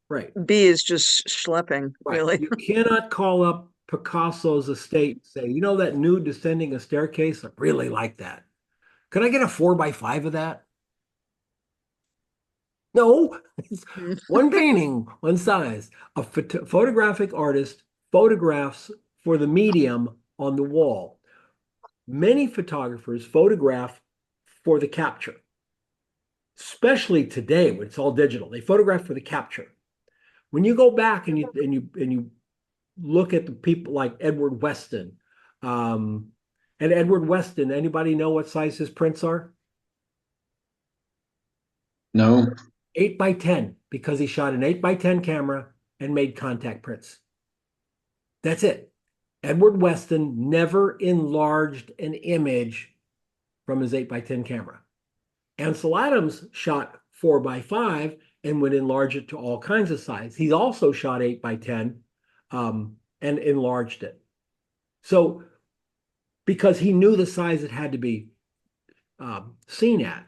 Right. B is just schlepping, Right. really. You cannot call up Picasso's estate and say, you know that nude descending a staircase? I really like that. Could I get a 4x5 of that? No, it's one painting, one size. A photographic artist photographs for the medium on the wall. Many photographers photograph for the capture, especially today when it's all digital. They photograph for the capture. When you go back and you look at the people like Edward Weston, and Edward Weston, anybody know what size his prints are? No. 8x10, because he shot an 8x10 camera and made contact prints. That's it. Edward Weston never enlarged an image from his 8x10 camera. Ansel Adams shot 4x5 and would enlarge it to all kinds of size. He also shot 8x10 and enlarged it. So, because he knew the size it had to be seen at.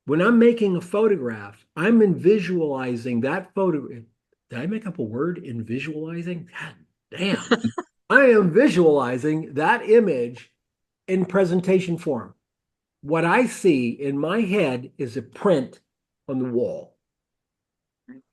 When I'm making a photograph, I'm visualizing that photo. Did I make up a word in visualizing? God damn. I am visualizing that image in presentation form. What I see in my head is a print on the wall,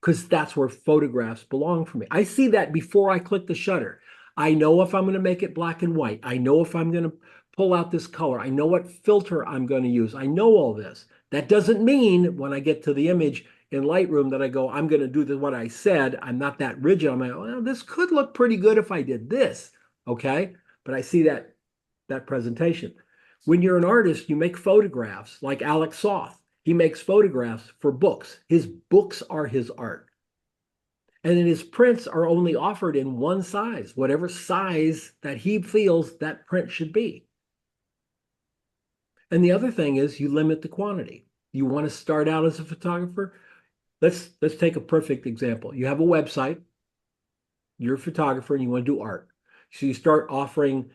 because that's where photographs belong for me. I see that before I click the shutter. I know if I'm going to make it black and white. I know if I'm going to pull out this color. I know what filter I'm going to use. I know all this. That doesn't mean when I get to the image in Lightroom that I go, I'm going to do what I said. I'm not that rigid. I'm like, well, this could look pretty good if I did this. Okay. But I see that presentation. When you're an artist, you make photographs like Alex Soth. He makes photographs for books. His books are his art. And then his prints are only offered in one size, whatever size that he feels that print should be. And the other thing is you limit the quantity. You want to start out as a photographer? Let's take a perfect example. You have a website, you're a photographer, and you want to do art. So you start offering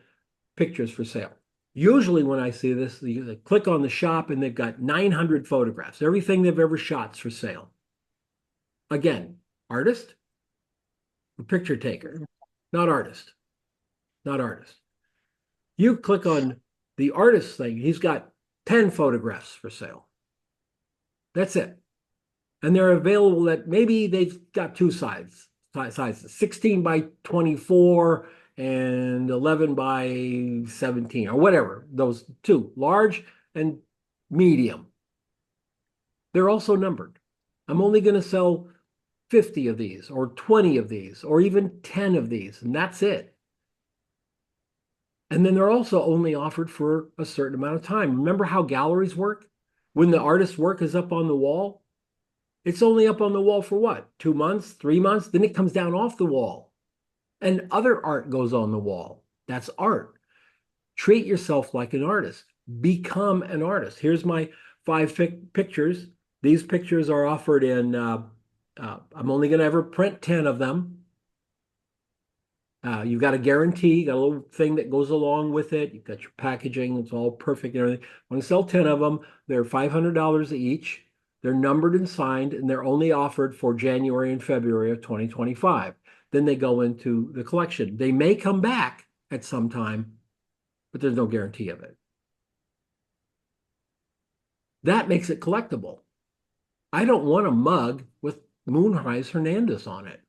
pictures for sale. Usually when I see this, you click on the shop and they've got 900 photographs. Everything they've ever shot's for sale. Again, artist or picture taker? Not artist. Not artist. You click on the artist thing, he's got 10 photographs for sale. That's it. And they're available that maybe they've got two sizes, 16 by 24 and 11 by 17 or whatever, those two, large and medium. They're also numbered. I'm only going to sell 50 of these or 20 of these or even 10 of these, and that's it. And then they're also only offered for a certain amount of time. Remember how galleries work? When the artist's work is up on the wall, it's only up on the wall for what? 2 months, 3 months? Then it comes down off the wall. And other art goes on the wall. That's art. Treat yourself like an artist. Become an artist. Here's my 5 pictures. These pictures are offered in, I'm only going to ever print 10 of them. You've got a guarantee, you got a little thing that goes along with it. You've got your packaging, it's all perfect and everything. I'm going to sell 10 of them. They're $500 each. They're numbered and signed, and they're only offered for January and February of 2025. Then they go into the collection. They may come back at some time, but there's no guarantee of it. That makes it collectible. I don't want a mug with Moonrise Hernandez on it.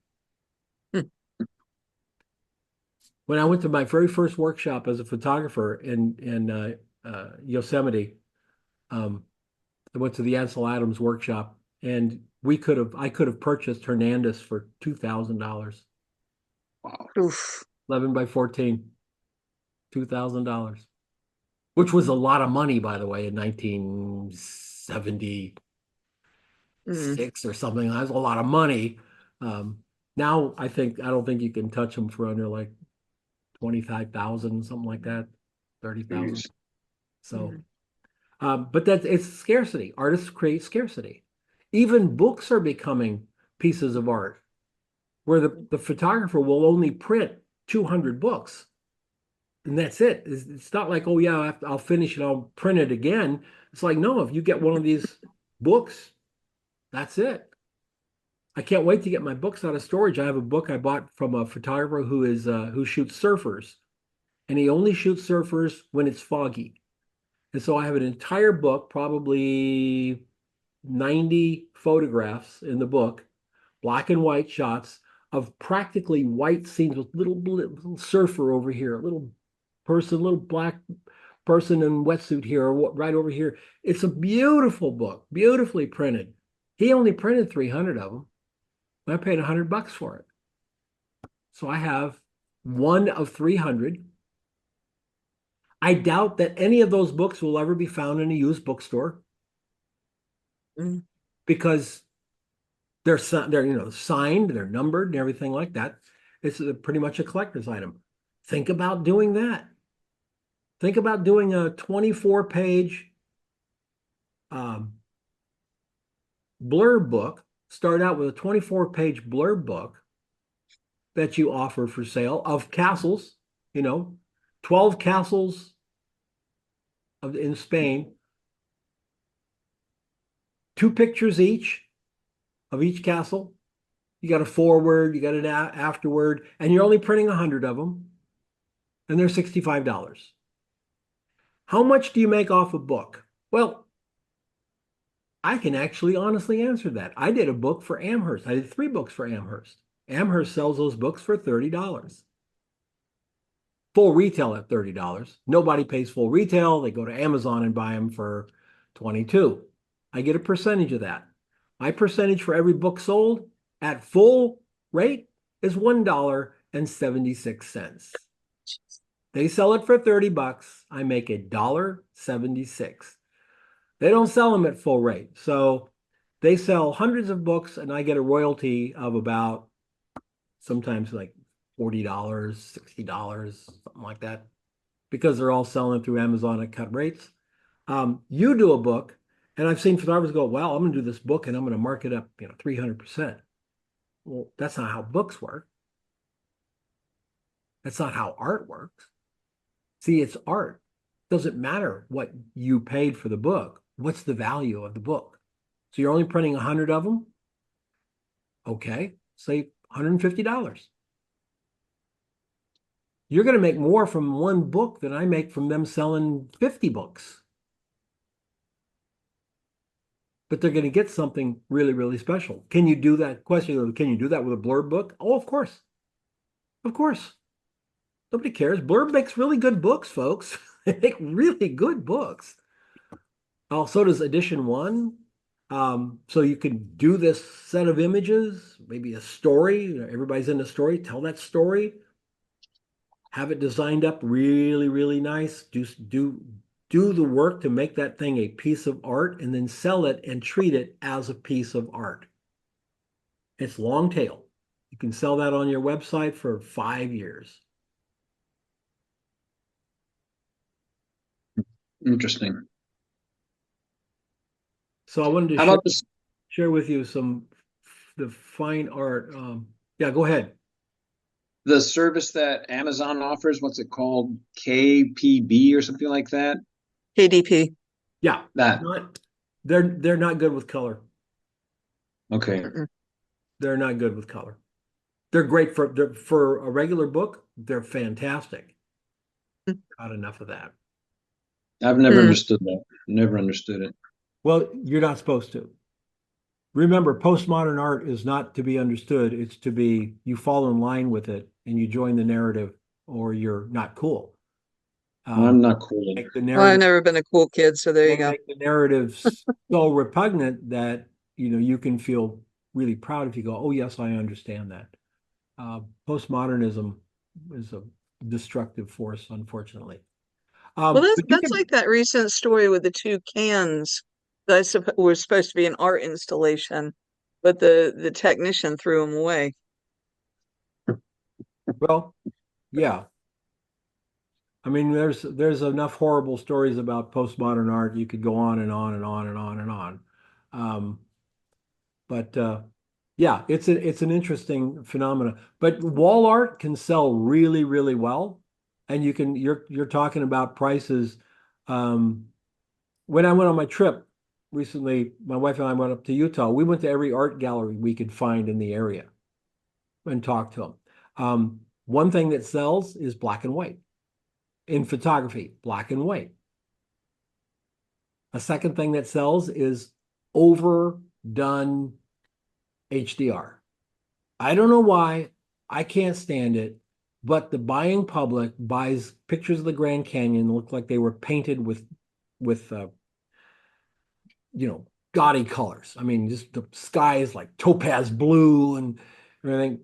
When I went to my very first workshop as a photographer in Yosemite, um, I went to the Ansel Adams workshop, and I could have purchased Hernandez for $2,000, Wow. Oof. 11 by 14, $2,000, which was a lot of money, by the way, in 1976 Mm. or something. That was a lot of money. Now I don't think you can touch them for under like 25,000, something like that, 30,000. Jeez. So, Mm. but it's scarcity. Artists create scarcity. Even books are becoming pieces of art where the photographer will only print 200 books. And that's it. It's not like, oh yeah, I'll finish it, I'll print it again. It's like, no, if you get one of these books, that's it. I can't wait to get my books out of storage. I have a book I bought from a photographer who shoots surfers, and he only shoots surfers when it's foggy. And so I have an entire book, probably 90 photographs in the book, black and white shots of practically white scenes with little surfer over here, a little person, little black person in wetsuit here, or right over here. It's a beautiful book, beautifully printed. He only printed 300 of them. I paid $100 for it. So I have one of 300. I doubt that any of those books will ever be found in a used bookstore Mm. because they're signed, they're numbered and everything like that. It's pretty much a collector's item. Think about doing that. Think about doing a 24-page blurb book. Start out with a 24-page blurb book that you offer for sale of castles, 12 castles in Spain, 2 pictures each of each castle. You got a foreword, you got an afterword, and you're only printing 100 of them, and they're $65. How much do you make off a book? Well, I can actually honestly answer that. I did a book for Amherst. I did 3 books for Amherst. Amherst sells those books for $30. Full retail at $30. Nobody pays full retail. They go to Amazon and buy them for $22. I get a percentage of that. My percentage for every book sold at full rate is $1.76. They sell it for $30. I make $1.76. They don't sell them at full rate. So they sell hundreds of books, and I get a royalty of about sometimes like $40, $60, something like that, because they're all selling through Amazon at cut rates. You do a book, and I've seen photographers go, well, I'm going to do this book and I'm going to mark it up, 300%. Well, that's not how books work. That's not how art works. See, it's art. It doesn't matter what you paid for the book. What's the value of the book? So you're only printing 100 of them? Okay, say $150. You're going to make more from one book than I make from them selling 50 books. But they're going to get something really, really special. Can you do that? Question, can you do that with a blurb book? Oh, of course. Of course. Nobody cares. Blurb makes really good books, folks. They make really good books. So does edition 1. So you can do this set of images, maybe a story. Everybody's in a story. Tell that story. Have it designed up really, really nice. Do the work to make that thing a piece of art, and then sell it and treat it as a piece of art. It's long tail. You can sell that on your website for 5 years. Interesting. So I wanted to How about this? share with you the fine art. Yeah, go ahead. The service that Amazon offers, what's it called? KPB or something like that? KDP. Yeah, That. they're not good with color. Okay. Mm-mm. They're not good with color. They're great for a regular book. They're fantastic. Not enough of that. I've never understood that. Never understood it. Well, you're not supposed to. Remember, postmodern art is not to be understood. It's to be, you fall in line with it and you join the narrative or you're not cool. I'm not cool. Make the Well, I've narrative never been a cool kid, so there you go. make the narrative so repugnant that you can feel really proud if you go, oh yes, I understand that. Postmodernism is a destructive force, unfortunately. Well, But you that's can, like that recent story with the two cans that were supposed to be an art installation, but the technician threw them away. well, yeah. I mean, there's enough horrible stories about postmodern art. You could go on and on and on and on and on. Um, but yeah, it's an interesting phenomenon. But wall art can sell really, really well, and you're talking about prices. Um, when I went on my trip recently, my wife and I went up to Utah. We went to every art gallery we could find in the area and talked to them. One thing that sells is black and white. In photography, black and white. A second thing that sells is overdone HDR. I don't know why. I can't stand it, but the buying public buys pictures of the Grand Canyon that look like they were painted with gaudy colors. I mean, just the sky is like topaz blue and everything.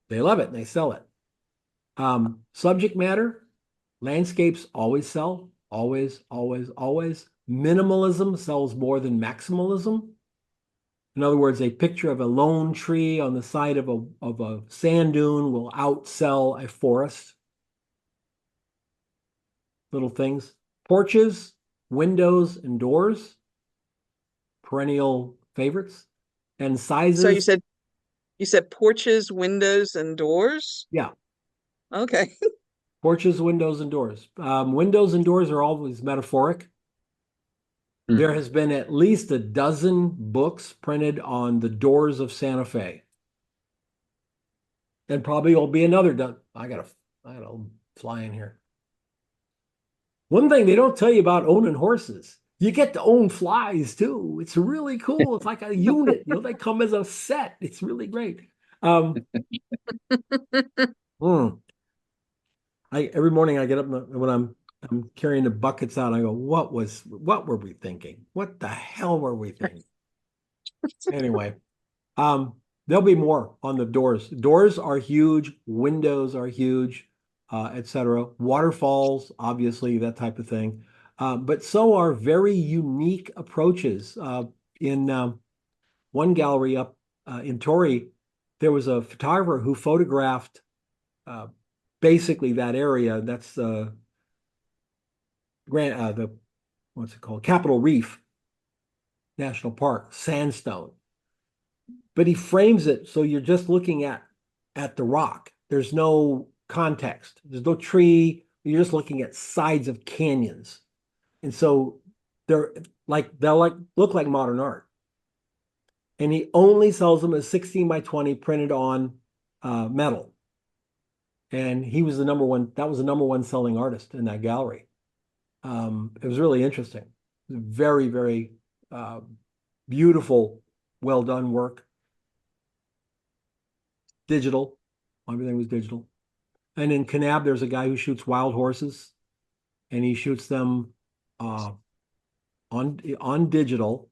They love it and they sell it. Subject matter, landscapes always sell, always, always, always. Minimalism sells more than maximalism. In other words, a picture of a lone tree on the side of a sand dune will outsell a forest. Little things. Porches, windows, and doors, perennial favorites. And So sizes, you said porches, windows, and doors? yeah, Okay. porches, windows, and doors. Windows and doors are always metaphoric. There has been at least a dozen books printed on the doors of Santa Fe. And probably will be another dozen. I gotta fly in here. One thing they don't tell you about owning horses, you get to own flies too. It's really cool. It's like a unit. They come as a set. It's really great. Um, mm. Every morning I get up when I'm carrying the buckets out. I go, what were we thinking? What the hell were we thinking? Anyway, there'll be more on the doors. Doors are huge. Windows are huge, etc. Waterfalls, obviously, that type of thing. But so are very unique approaches. In one gallery up in Torrey, there was a photographer who photographed basically that area. That's the what's it called? Capitol Reef National Park, sandstone. But he frames it so you're just looking at the rock. There's no context. There's no tree. You're just looking at sides of canyons. And so they'll look like modern art. And he only sells them as 16 by 20 printed on metal. And he was the number one, that was the number one selling artist in that gallery. It was really interesting. Very, very beautiful, well done work. Digital. Everything was digital. And in Kanab, there's a guy who shoots wild horses, and he shoots them on digital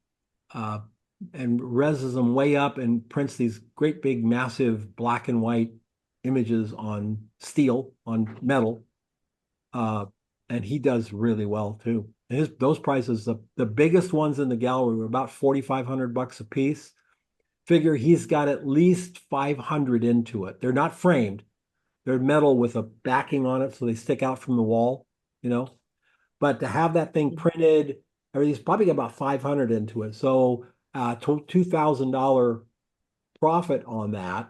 and reses them way up and prints these great big massive black and white images on steel, on metal. And he does really well too. And those prices, the biggest ones in the gallery were about $4,500 a piece. Figure he's got at least 500 into it. They're not framed. They're metal with a backing on it, so they stick out from the wall, But to have that thing printed, he's probably got about 500 into it. So $2,000 profit on that,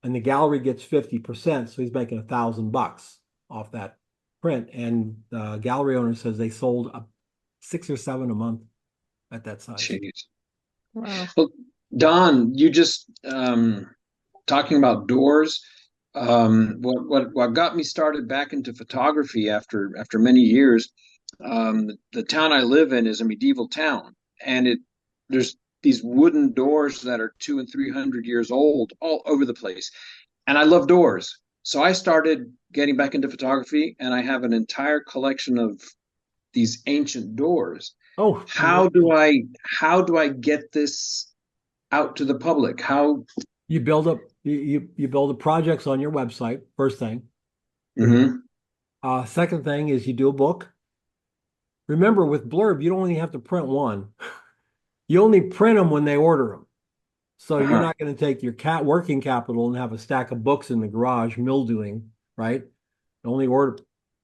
and the gallery gets 50%, so he's making $1,000 off that print. And the gallery owner says they sold 6 or 7 a month at that size. Jeez. Wow. Well, Don, you just talking about doors. What got me started back into photography after many years. The town I live in is a medieval town, and there's these wooden doors that are 200 and 300 years old all over the place. And I love doors. So I started getting back into photography, and I have an entire collection of these ancient doors. Oh, How do I get this out to the public? How? you build up you build the projects on your website, first thing. Mhm. Second thing is you do a book. Remember, with Blurb, you don't only have to print one. You only print them when they order them. So you're Uh-huh. not going to take your working capital and have a stack of books in the garage mildewing, right? Only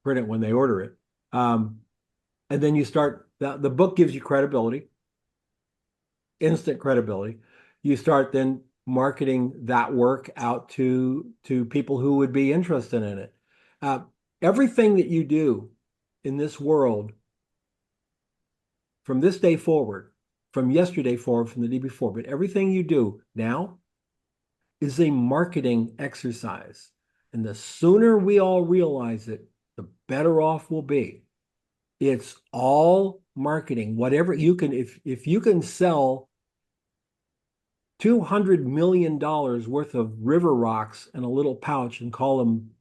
print it when they order it. And then you start the book gives you credibility, instant credibility. You start then marketing that work out to people who would be interested in it. Uh, Everything that you do in this world from this day forward, from yesterday forward, from the day before, but everything you do now is a marketing exercise. And the sooner we all realize it, the better off we'll be. It's all marketing. Whatever you can, if you can sell $200 million worth of river rocks in a little pouch and call them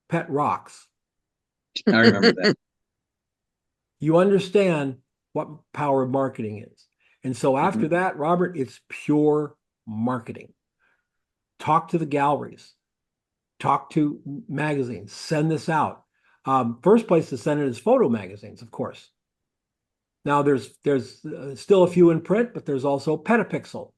pet rocks, I remember that. you understand what power of marketing is. And so after Mhm. that, Robert, it's pure marketing. Talk to the galleries, talk to magazines, send this out. First place to send it is photo magazines, of course. Now there's still a few in print, but there's also Petapixel.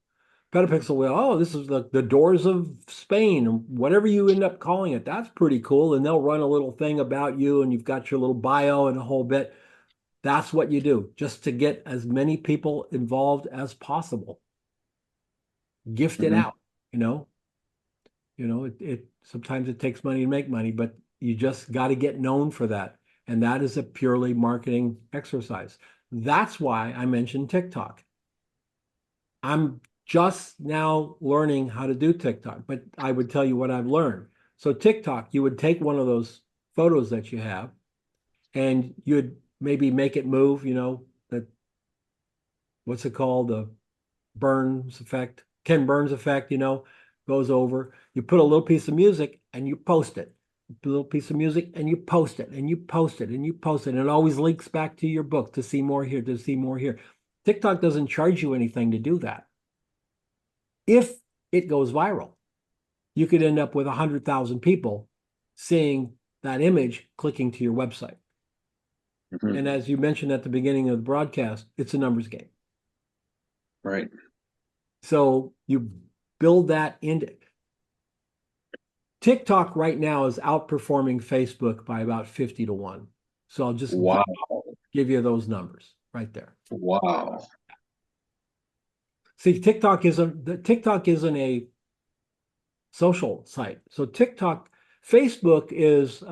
Petapixel will, oh, this is the doors of Spain, or whatever you end up calling it. That's pretty cool. And they'll run a little thing about you, and you've got your little bio and a whole bit. That's what you do, just to get as many people involved as possible. Gift it Mhm. out, you know. It sometimes it takes money to make money, but you just got to get known for that. And that is a purely marketing exercise. That's why I mentioned TikTok. I'm just now learning how to do TikTok, but I would tell you what I've learned. So TikTok, you would take one of those photos that you have and you'd maybe make it move, that what's it called? The Burns effect, Ken Burns effect, goes over. You put a little piece of music and you post it. A little piece of music and you post it and you post it and you post it. And it always links back to your book to see more here, to see more here. TikTok doesn't charge you anything to do that. If it goes viral, you could end up with 100,000 people seeing that image, clicking to your website. Mhm. And as you mentioned at the beginning of the broadcast, it's a numbers game. Right. So you build that into TikTok right now is outperforming Facebook by about 50 to 1. So I'll just Wow. give you those numbers right there. Wow. See, TikTok isn't a social site. So Facebook is,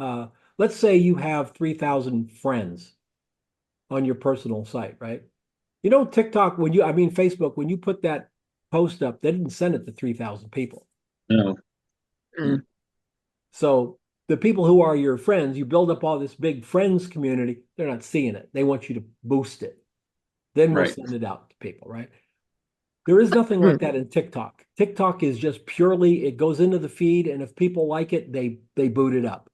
let's say you have 3,000 friends on your personal site, right? TikTok, Facebook, when you put that post up, they didn't send it to 3,000 people. No. Mm. So the people who are your friends, you build up all this big friends community, they're not seeing it. They want you to boost it. Then we'll Right. send it out to people, right? There is nothing like that in TikTok. TikTok is just purely, it goes into the feed, and if people like it, they boot it up.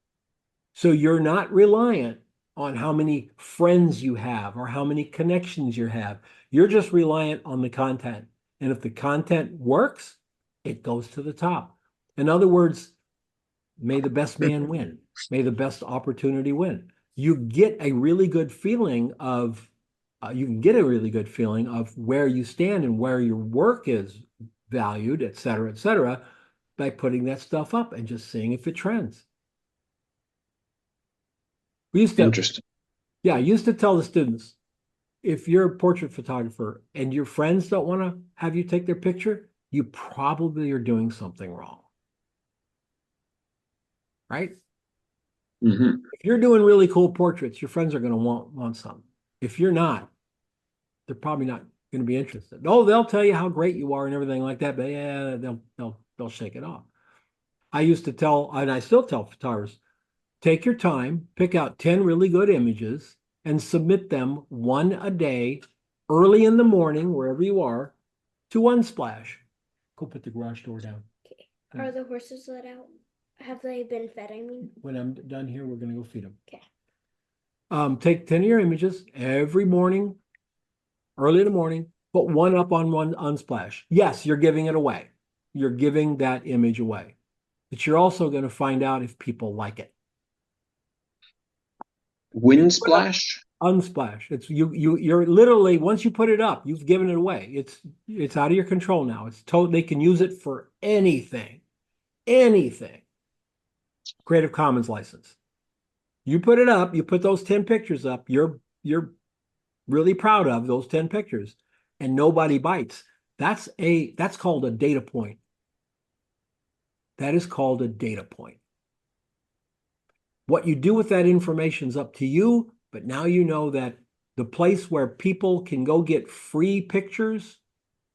So you're not reliant on how many friends you have or how many connections you have. You're just reliant on the content. And if the content works, it goes to the top. In other words, may the best man win. May the best opportunity win. You get a really good feeling of you can get a really good feeling of where you stand and where your work is valued, et cetera, by putting that stuff up and just seeing if it trends. We used to, Interesting. yeah, I used to tell the students, if you're a portrait photographer and your friends don't want to have you take their picture, you probably are doing something wrong. Right? Mhm. If you're doing really cool portraits, your friends are going to want some. If you're not, they're probably not going to be interested. Oh, they'll tell you how great you are and everything like that, but yeah, they'll shake it off. I used to tell, and I still tell photographers, take your time, pick out 10 really good images, and submit them one a day, early in the morning, wherever you are, to Unsplash. Go put the garage door down. Okay. Are the horses let out Have they been fed? I mean, When I'm done here, we're gonna go feed them. okay. Take 10 of your images every morning, early in the morning, put one up on one Unsplash. Yes, you're giving it away. You're giving that image away. But you're also going to find out if people like it. Wind splash? Unsplash. You're literally, once you put it up, you've given it away. It's out of your control now. They can use it for anything. Anything. Creative Commons license. You put it up, you put those 10 pictures up, you're really proud of those 10 pictures, and nobody bites. That's called a data point. That is called a data point. What you do with that information is up to you, but now you know that the place where people can go get free pictures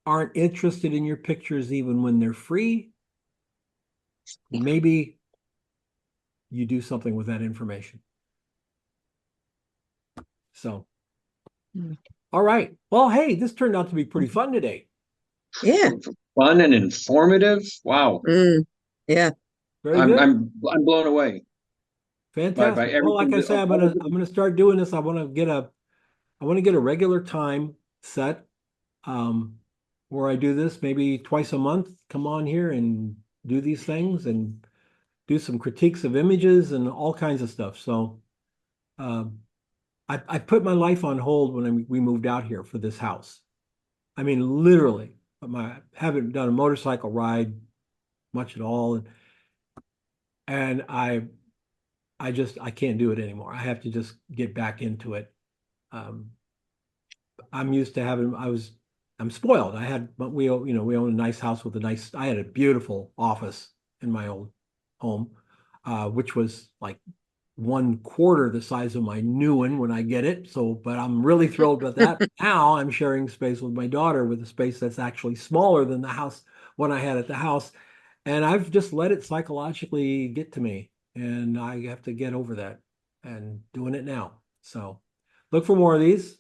aren't interested in your pictures even when they're free. Maybe you do something with that information. So, all right. Well, hey, this turned out to be pretty fun today. Yeah. Fun and informative. Wow. Yeah. Very good. I'm blown away Fantastic. by Well, like I everything. said, I'm gonna start doing this. I want to get a regular time set where I do this maybe twice a month. Come on here and do these things and do some critiques of images and all kinds of stuff. So I put my life on hold when we moved out here for this house. I mean, literally, I haven't done a motorcycle ride much at all, and I can't do it anymore. I have to just get back into it. I'm used to I'm spoiled. We own a nice house with I had a beautiful office in my old home, which was like 1/4 the size of my new one when I get it. So, but I'm really thrilled with that. Now I'm sharing space with my daughter with a space that's actually smaller than the house one I had at the house. And I've just let it psychologically get to me. And I have to get over that and doing it now. So look for more of these.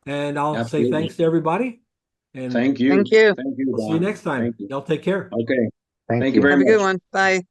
And I'll say Absolutely. thanks to everybody. And Thank you. Thank you. Thank you, we'll see you Don. next time. Thank you. Y'all take care. Okay. Thank Thank you very Have a much. good one. Bye.